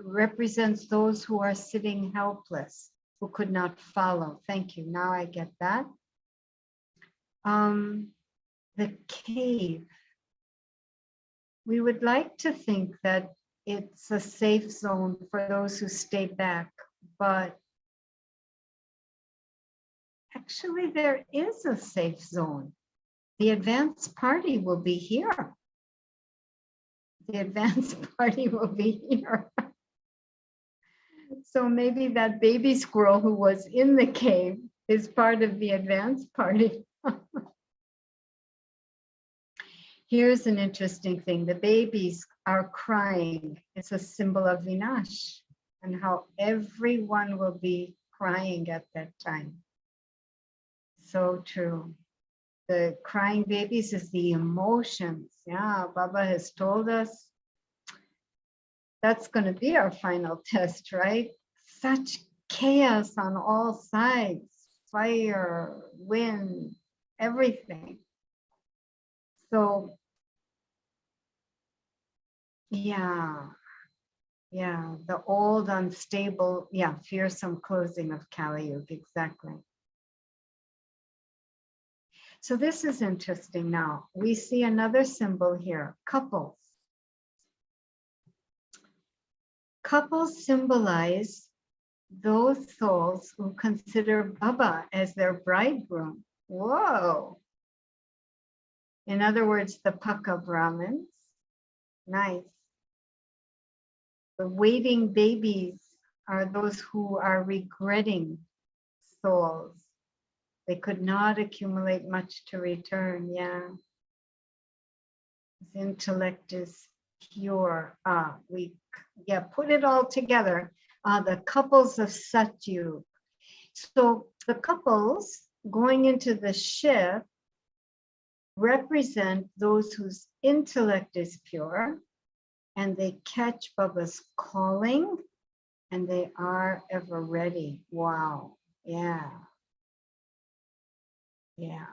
represents those who are sitting helpless, who could not follow. Thank you, now I get that. The cave. We would like to think that it's a safe zone for those who stay back, but actually there is a safe zone. The advance party will be here. The advance party will be here. So maybe that baby squirrel who was in the cave is part of the advance party. Here's an interesting thing. The babies are crying. It's a symbol of Vinash and how everyone will be crying at that time. So true. The crying babies is the emotions. Yeah, Baba has told us that's going to be our final test, right? Such chaos on all sides, fire, wind, everything. So, yeah, the old, unstable, fearsome closing of Kali Yuga, exactly. So this is interesting now. We see another symbol here, couples. Couples symbolize those souls who consider Baba as their bridegroom. Whoa. In other words, the Paka Brahmins. Nice. The waiting babies are those who are regretting souls. They could not accumulate much to return. Yeah. His intellect is pure. Put it all together. The couples of Satyug. So the couples going into the ship represent those whose intellect is pure, and they catch Baba's calling, and they are ever ready. Wow. Yeah. Yeah.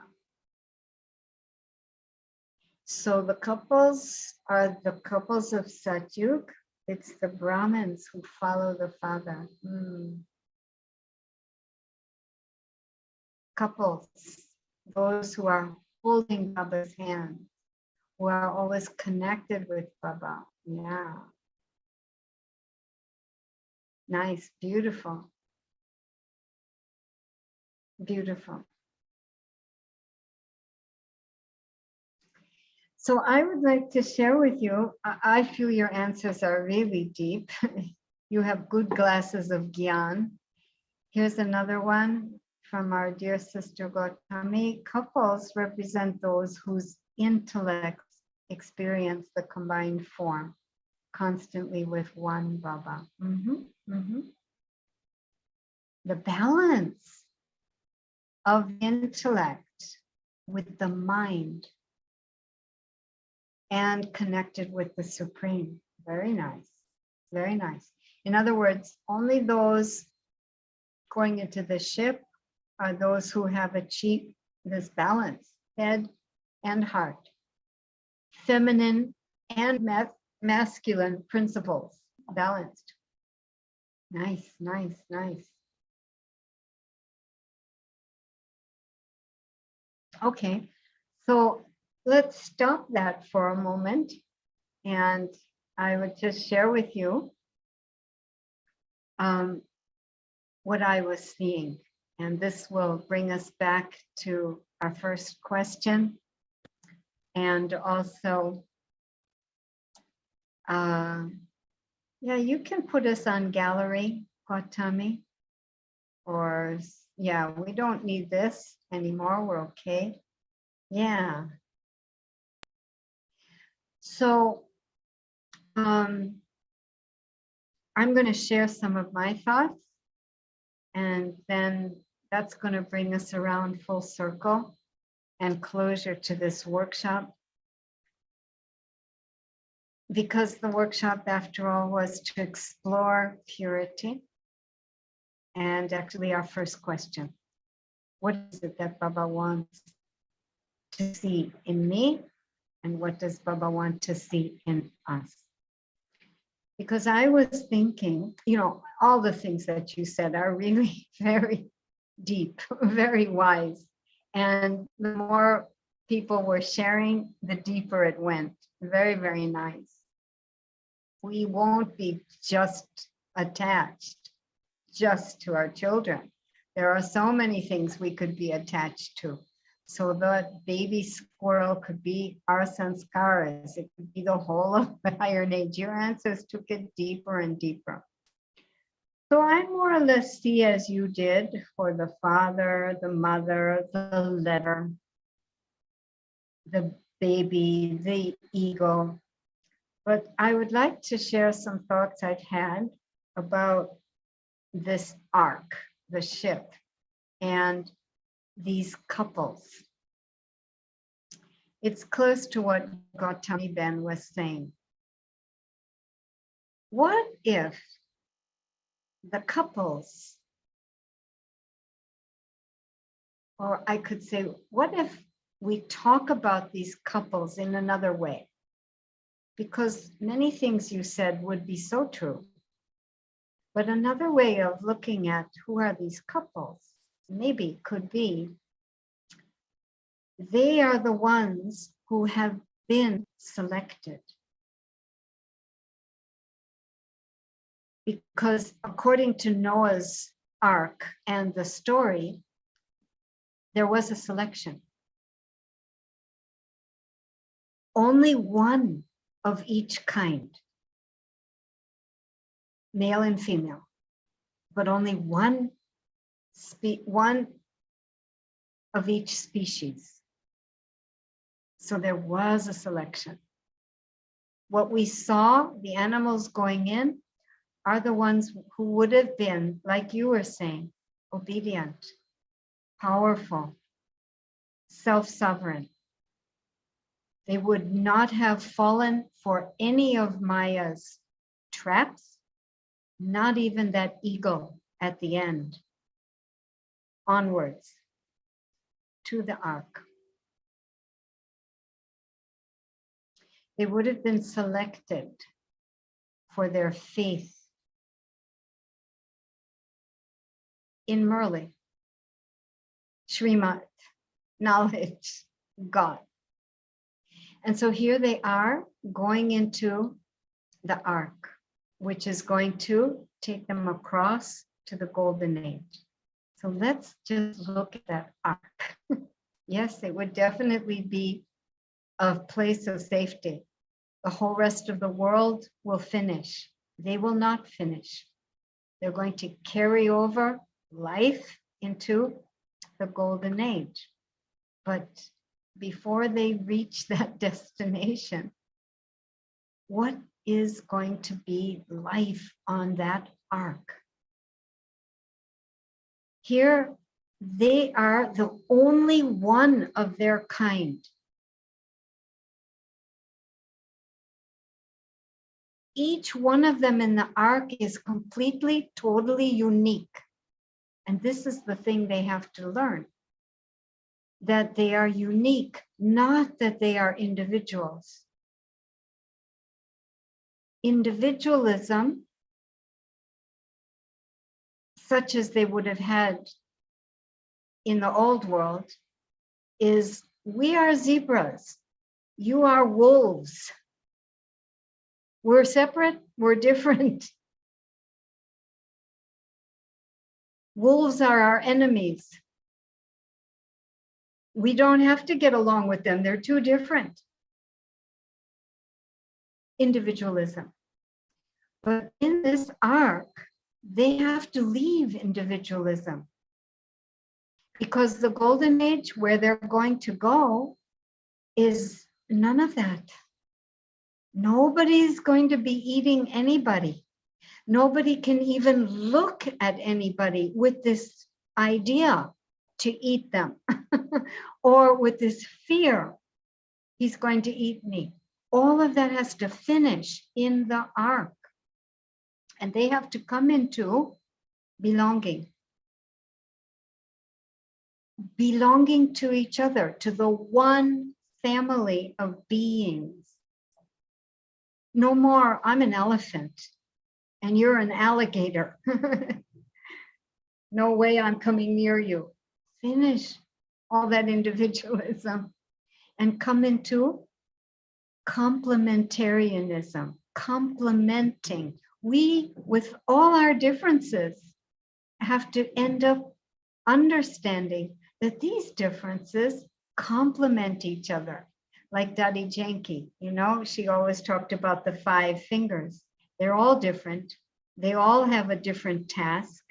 So the couples are the couples of Satyug. It's the Brahmins who follow the father. Couples, those who are holding Baba's hand, who are always connected with Baba. Yeah. Nice, beautiful. Beautiful. So I would like to share with you, I feel your answers are really deep. You have good glasses of Gyan. Here's another one from our dear sister Gautami. Couples represent those whose intellects experience the combined form constantly with one Baba. The balance of intellect with the mind and connected with the Supreme. Very nice, very nice. In other words, only those going into the ship are those who have achieved this balance, head and heart, feminine and masculine principles, balanced. Nice, nice, nice. Okay, so let's stop that for a moment, and I would just share with you what I was seeing. And this will bring us back to our first question. And also, you can put us on gallery, Gautami. Or, yeah, we don't need this anymore. We're okay. Yeah. So, I'm going to share some of my thoughts, and then that's going to bring us around full circle and closure to this workshop. Because the workshop, after all, was to explore purity. And actually our first question, what is it that Baba wants to see in me? And what does Baba want to see in us? Because I was thinking, all the things that you said are really very deep, very wise. And the more people were sharing, the deeper it went. Very, very nice. We won't be just attached just to our children. There are so many things we could be attached to. So the baby squirrel could be our sanskaras. It could be the whole of the Iron Age. Your answers took it deeper and deeper. So I more or less see as you did for the father, the mother, the letter, the baby, the ego. But I would like to share some thoughts I've had about this ark, the ship, and these couples. It's close to what Gautami Ben was saying. What if the couples, or I could say, what if we talk about these couples in another way? Because many things you said would be so true. But another way of looking at who are these couples, maybe could be, they are the ones who have been selected. Because according to Noah's Ark and the story, there was a selection. Only one of each kind, male and female, but only one one of each species. So there was a selection. What we saw, the animals going in, are the ones who would have been, like you were saying, obedient, powerful, self-sovereign. They would not have fallen for any of Maya's traps, not even that eagle at the end, onwards to the ark. They would have been selected for their faith in Murli, Srimat, knowledge, God. And so here they are going into the ark, which is going to take them across to the golden age. So let's just look at that ark. Yes, it would definitely be a place of safety. The whole rest of the world will finish. They will not finish. They're going to carry over life into the golden age. But before they reach that destination, what is going to be life on that ark? Here, they are the only one of their kind. Each one of them in the ark is completely, totally unique. And this is the thing they have to learn, that they are unique, not that they are individuals. Individualism, such as they would have had in the old world, is we are zebras, you are wolves. We're separate, we're different. Wolves are our enemies. We don't have to get along with them, they're too different. Individualism. But in this ark, they have to leave individualism, because the golden age where they're going to go is none of that. Nobody's going to be eating anybody. Nobody can even look at anybody with this idea to eat them or with this fear, he's going to eat me. All of that has to finish in the ark. And they have to come into belonging. Belonging to each other, to the one family of beings. No more, I'm an elephant and you're an alligator. No way I'm coming near you. Finish all that individualism and come into complementarianism, complementing. We, with all our differences, have to end up understanding that these differences complement each other. Like Daddy Janki, you know, she always talked about the 5 fingers. They're all different. They all have a different task,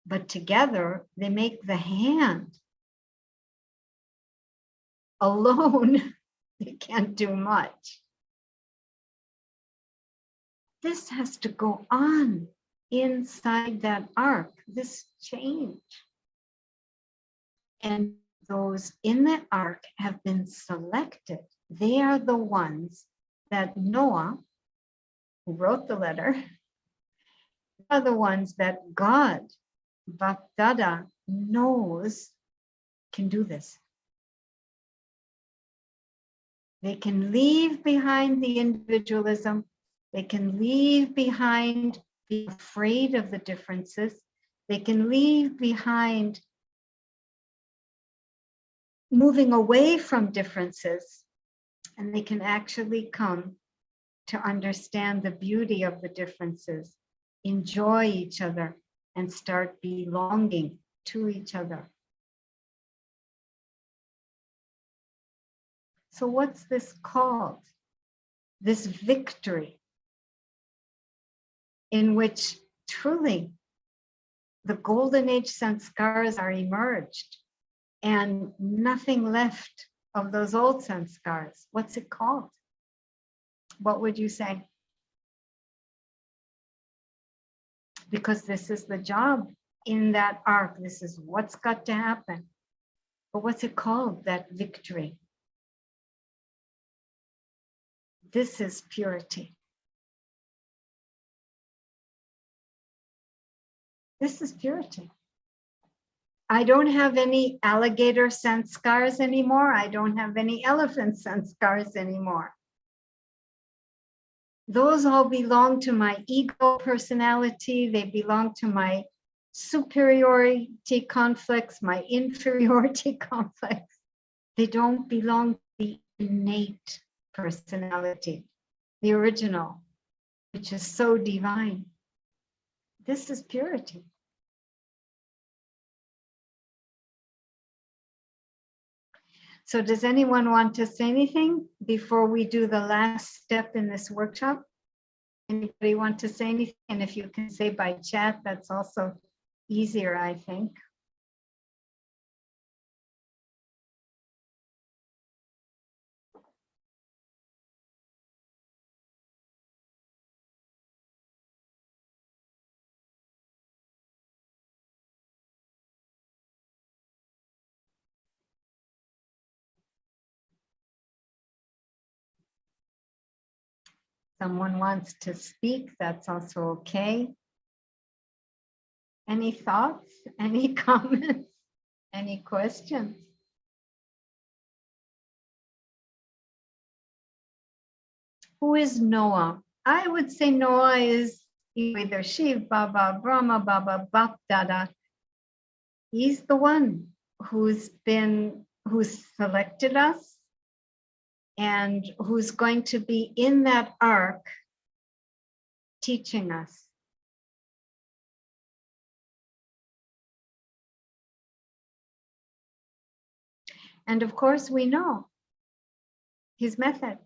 but together they make the hand. Alone, they can't do much. This has to go on inside that ark, this change. And those in the ark have been selected. They are the ones that Noah, who wrote the letter, are the ones that God, Bapdada, knows can do this. They can leave behind the individualism. They can leave behind being afraid of the differences. They can leave behind moving away from differences, and they can actually come to understand the beauty of the differences, enjoy each other, and start belonging to each other. So what's this called? This victory in which truly the golden age sanskars are emerged and nothing left of those old sanskars. What's it called? What would you say? Because this is the job in that arc. This is what's got to happen. But what's it called, that victory? This is purity. This is purity. I don't have any alligator sanskars anymore. I don't have any elephant sanskars anymore. Those all belong to my ego personality. They belong to my superiority complex, my inferiority complex. They don't belong to the innate personality, the original, which is so divine. This is purity. So does anyone want to say anything before we do the last step in this workshop? Anybody want to say anything? And if you can say by chat, that's also easier, I think. Someone wants to speak, that's also okay. Any thoughts, any comments, any questions? Who is Noah? I would say Noah is either Shiv, Baba, Brahma, Baba, Bap, Dada. He's the one who's selected us and who's going to be in that ark teaching us. And of course, we know his method.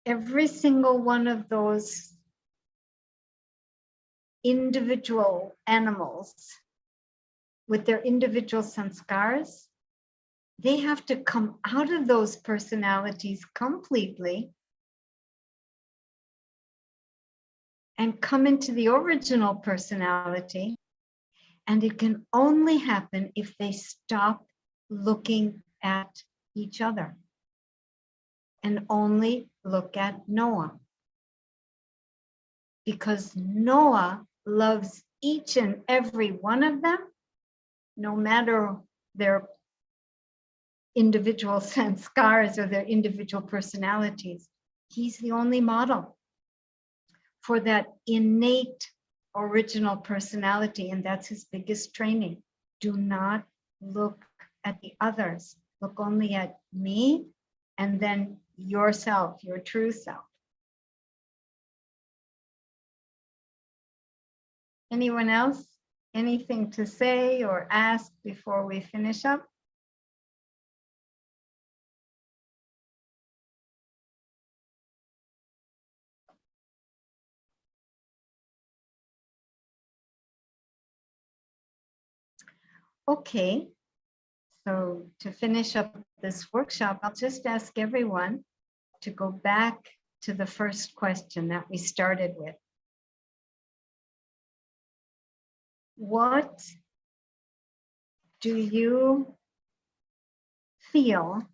Every single one of those individual animals with their individual sanskars, they have to come out of those personalities completely and come into the original personality. And it can only happen if they stop looking at each other and only look at Noah. Because Noah loves each and every one of them, no matter their individual sanskars or their individual personalities. He's the only model for that innate original personality, and that's his biggest training. Do not look at the others. Look only at me and then yourself, your true self. Anyone else? Anything to say or ask before we finish up? Okay, so to finish up this workshop, I'll just ask everyone to go back to the first question that we started with. What do you feel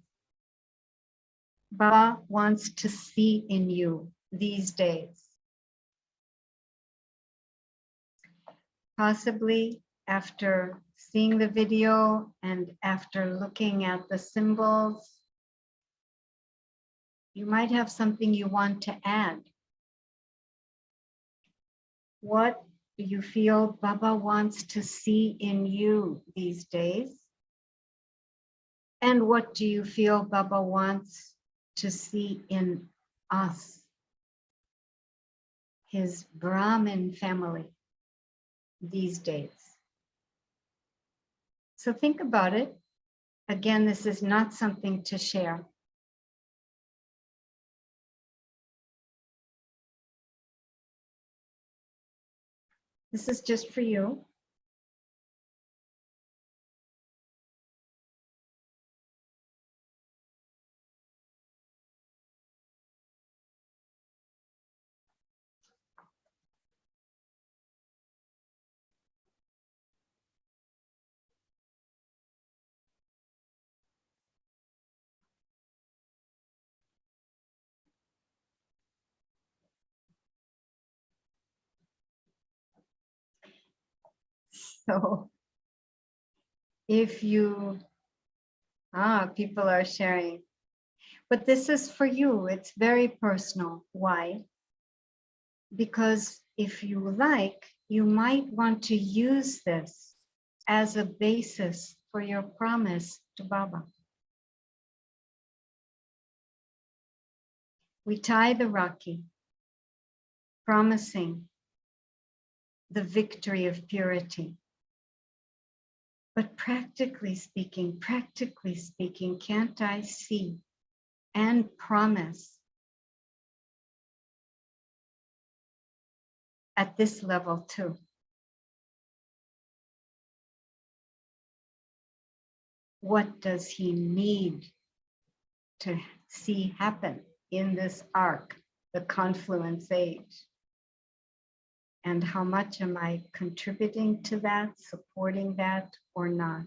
Baba wants to see in you these days? Possibly after seeing the video and after looking at the symbols, you might have something you want to add. What do you feel Baba wants to see in you these days? And what do you feel Baba wants to see in us, his Brahmin family, these days? So think about it. Again, this is not something to share. This is just for you. So if you, people are sharing, but this is for you. It's very personal. Why? Because if you like, you might want to use this as a basis for your promise to Baba. We tie the Rakhi, promising the victory of purity. But practically speaking, can't I see and promise at this level too? What does he need to see happen in this arc, the confluence age? And how much am I contributing to that, supporting that, or not?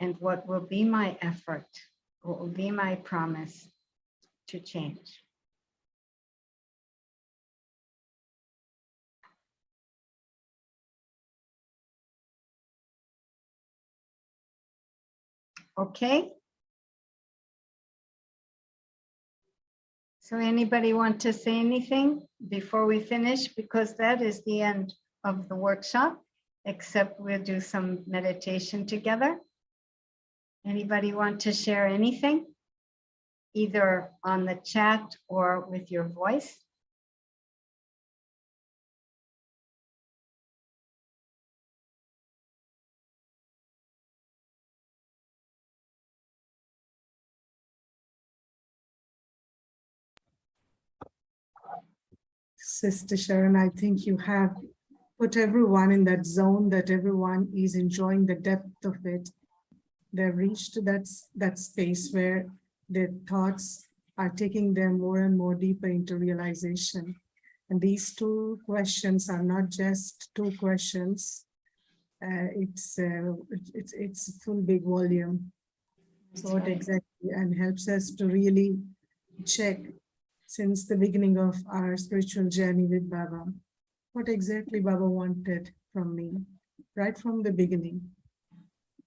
And what will be my effort? What will be my promise to change? Okay. So anybody want to say anything before we finish? Because that is the end of the workshop, except we'll do some meditation together. Anybody want to share anything? Either on the chat or with your voice? Sister Sharona, I think you have put everyone in that zone that everyone is enjoying the depth of it. They've reached that space where their thoughts are taking them more and more deeper into realization. And these two questions are not just two questions. It's a full big volume. So what exactly, and helps us to really check since the beginning of our spiritual journey with Baba, what exactly Baba wanted from me, right from the beginning.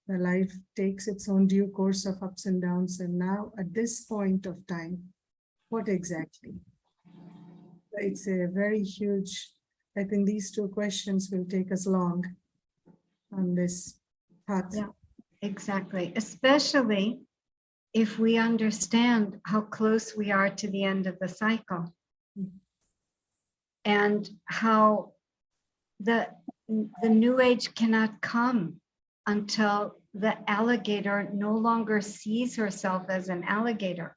The life takes its own due course of ups and downs, and now at this point of time, what exactly? It's a very huge, I think these two questions will take us long on this path. Yeah, exactly. Especially if we understand how close we are to the end of the cycle and how the new age cannot come until the alligator no longer sees herself as an alligator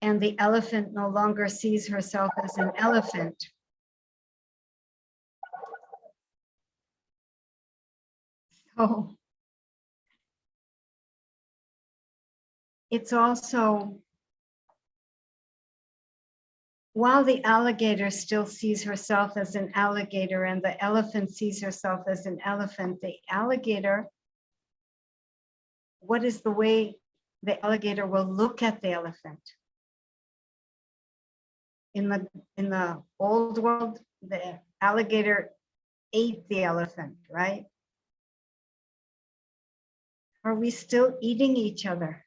and the elephant no longer sees herself as an elephant. So it's also, while the alligator still sees herself as an alligator and the elephant sees herself as an elephant, the alligator, what is the way the alligator will look at the elephant? In the old world, the alligator ate the elephant, right? Are we still eating each other?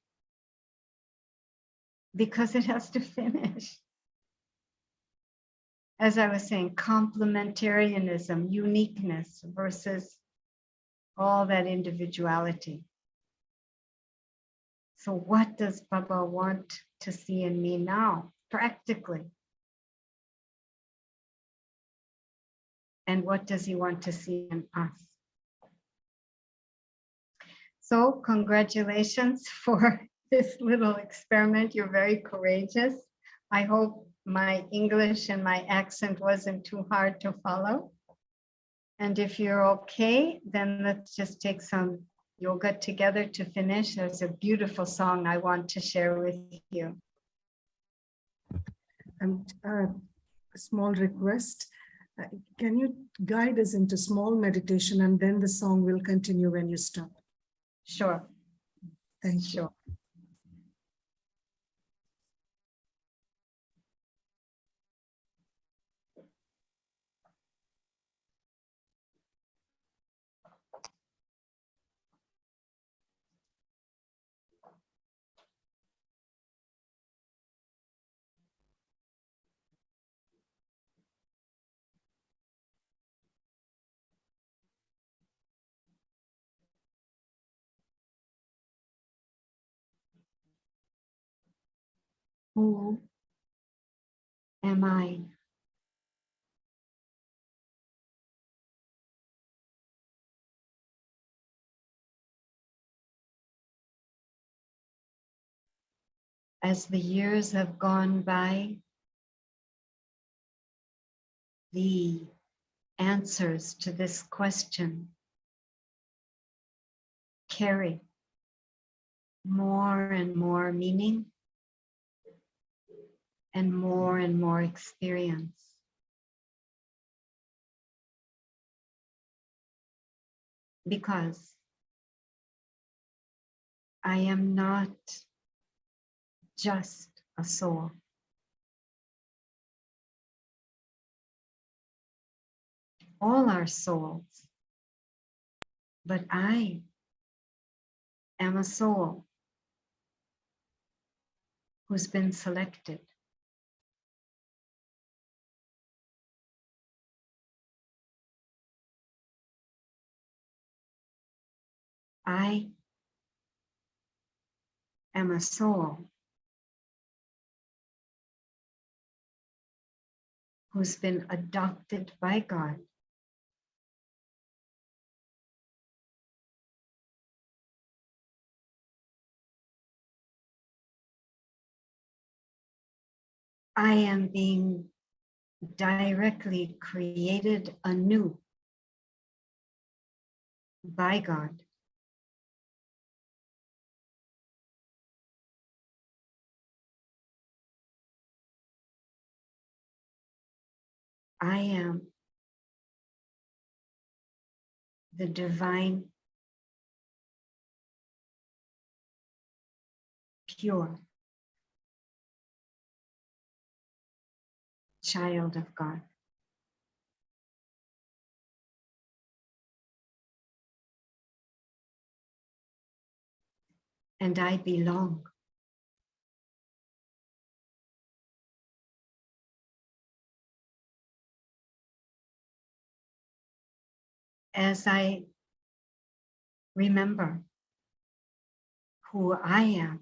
Because it has to finish. As I was saying, complementarianism, uniqueness versus all that individuality. So what does Baba want to see in me now, practically? And what does he want to see in us? So congratulations for this little experiment. You're very courageous. I hope my English and my accent wasn't too hard to follow. And if you're okay, then let's just take some yoga together to finish. There's a beautiful song I want to share with you. A small request. Can you guide us into small meditation and then the song will continue when you stop? Sure. Thank you. Sure. Who am I? As the years have gone by, the answers to this question carry more and more meaning and more experience. Because I am not just a soul. All are souls, but I am a soul who's been selected. I am a soul who's been adopted by God. I am being directly created anew by God. I am the divine, pure child of God. And I belong. As I remember who I am,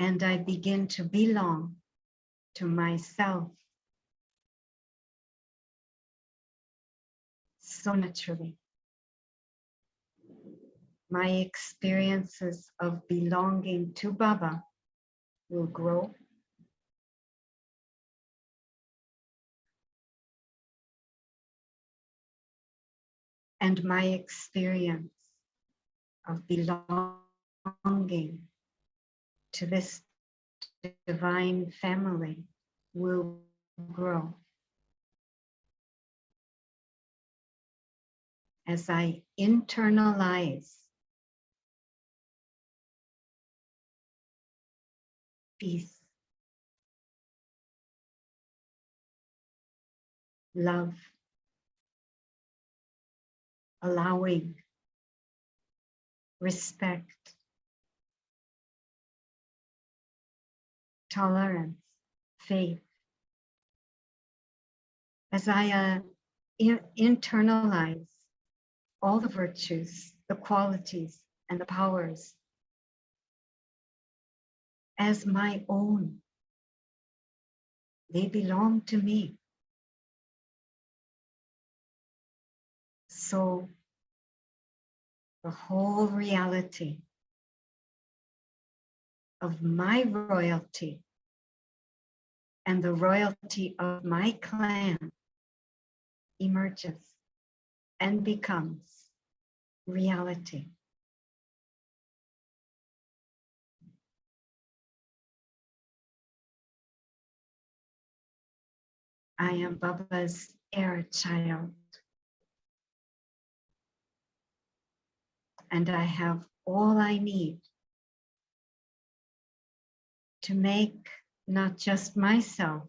and I begin to belong to myself so naturally, my experiences of belonging to Baba will grow. And my experience of belonging to this divine family will grow as I internalize peace, love, allowing, respect, tolerance, faith. As I internalize all the virtues, the qualities, and the powers as my own, they belong to me. So the whole reality of my royalty and the royalty of my clan emerges and becomes reality. I am Baba's heir child, and I have all I need to make not just myself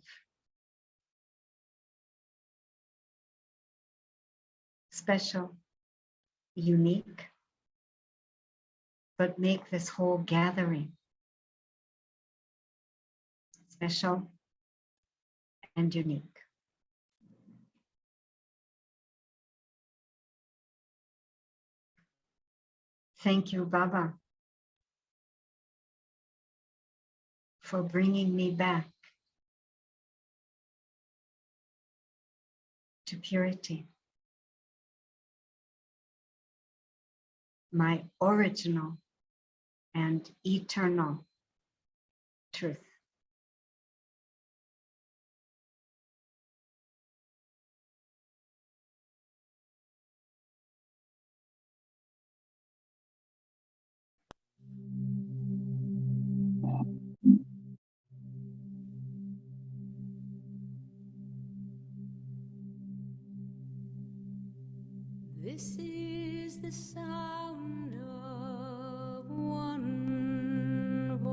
special, unique, but make this whole gathering special and unique. Thank you, Baba, for bringing me back to purity, my original and eternal truth. This is the sound of one voice,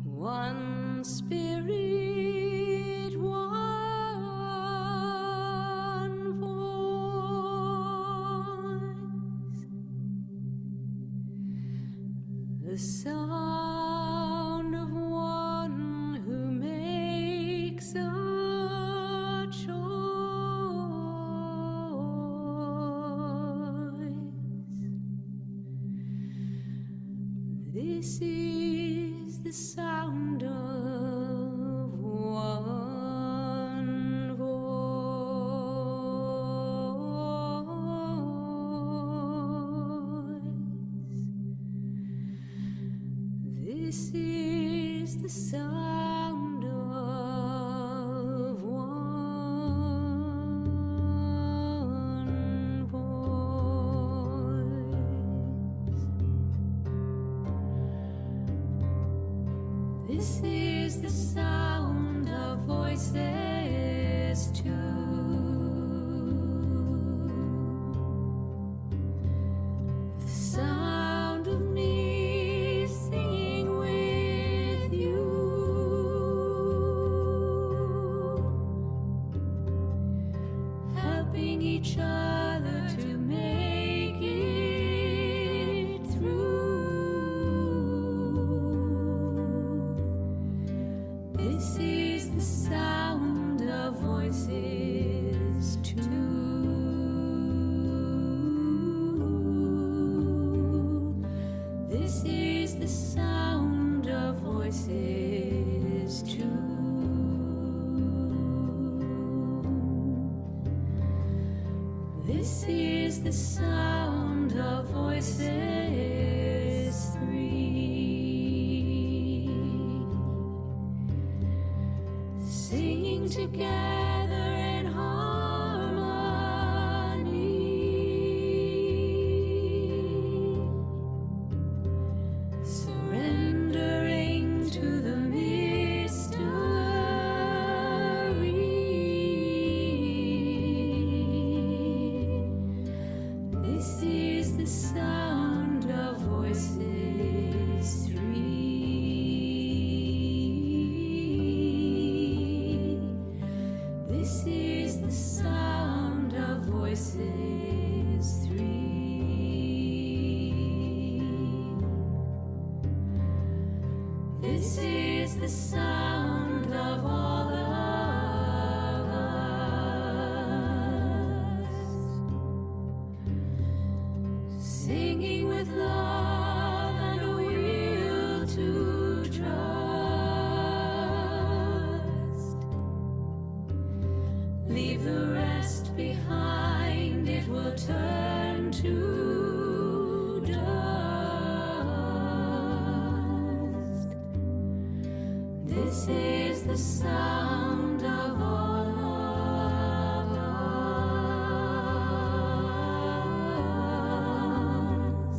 one spirit, one voice, the sound of one who makes a choice. This is the sound of one voice. This is the sound of one voice. This is the sound of voices too. The sound of me singing with you, helping each other to make it through. This is the sound of voices too. This is the sound of voices too. This is the sound of voices three, singing together in harmony, surrendering to the mystery. This is the sound of voices three. This is the sound of voices three. This is the sound of all of us, singing with love and a will to trust. Leave the rest behind, it will turn to dust. This is the sound of all of us.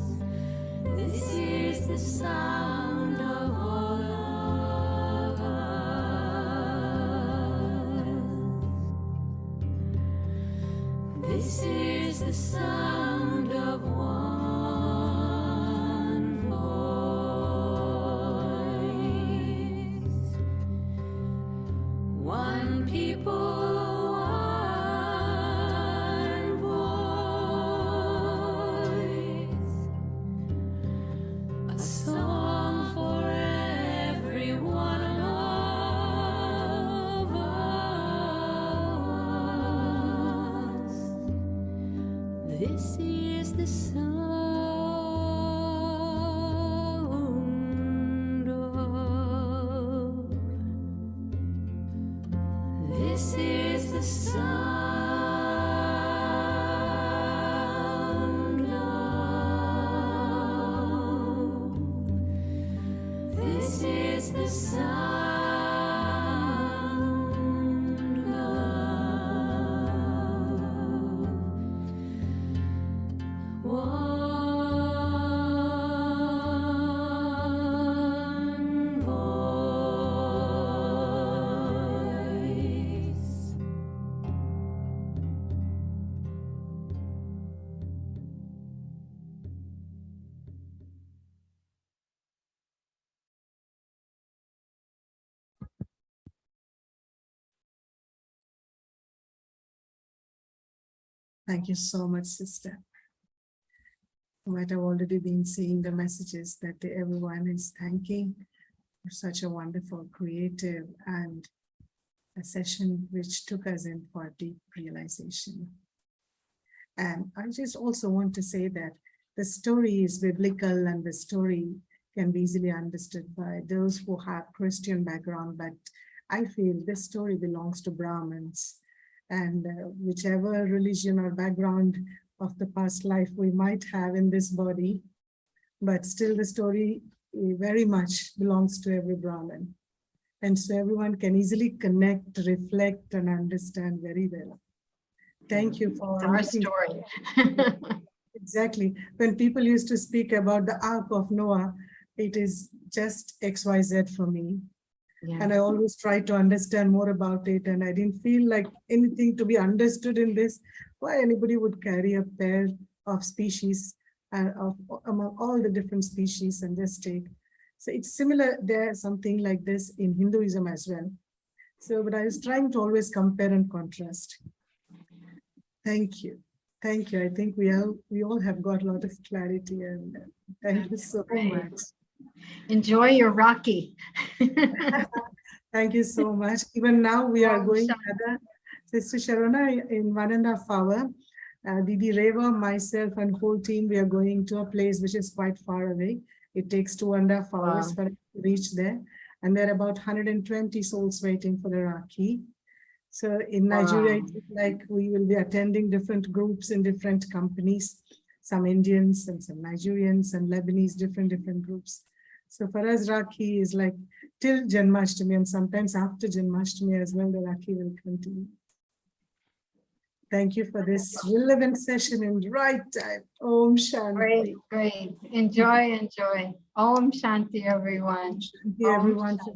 This is the sound of all of us. This is the sound of one voice. One people, one voice. A song for every one of us. This is the sound of. This is the sound of. This is the sound of one voice. Thank you so much, sister. You might have already been seeing the messages that everyone is thanking for such a wonderful, creative, and a session which took us in for deep realization. And I just also want to say that the story is biblical and the story can be easily understood by those who have Christian background, but I feel this story belongs to Brahmins, and whichever religion or background of the past life we might have in this body, but still the story very much belongs to every Brahmin. And so everyone can easily connect, reflect, and understand very well. Thank you for Our story. Exactly. When people used to speak about the Ark of Noah, it is just XYZ for me. Yeah. And I always try to understand more about it. And I didn't feel like anything to be understood in this, why anybody would carry a pair of species among all the different species and just take. So it's similar, there's something like this in Hinduism as well. So, but I was trying to always compare and contrast. Thank you. Thank you. I think we all have got a lot of clarity, and thank you so much. Enjoy your Rocky. Thank you so much. Even now we are going Shanti. further. Sister Sharona, in 1.5 hours, Didi Reva, myself, and whole team, we are going to a place which is quite far away. It takes 2.5 hours for us to reach there. And there are about 120 souls waiting for the Rakhi. So in Nigeria, it's like we will be attending different groups in different companies, some Indians and some Nigerians and Lebanese, different groups. So for us, Rakhi is like till Janmashtami, and sometimes after Janmashtami as well, the Rakhi will continue. Thank you for this relevant session in right time. Om Shanti. Great, great. Enjoy. Om Shanti, everyone. Shanti, everyone.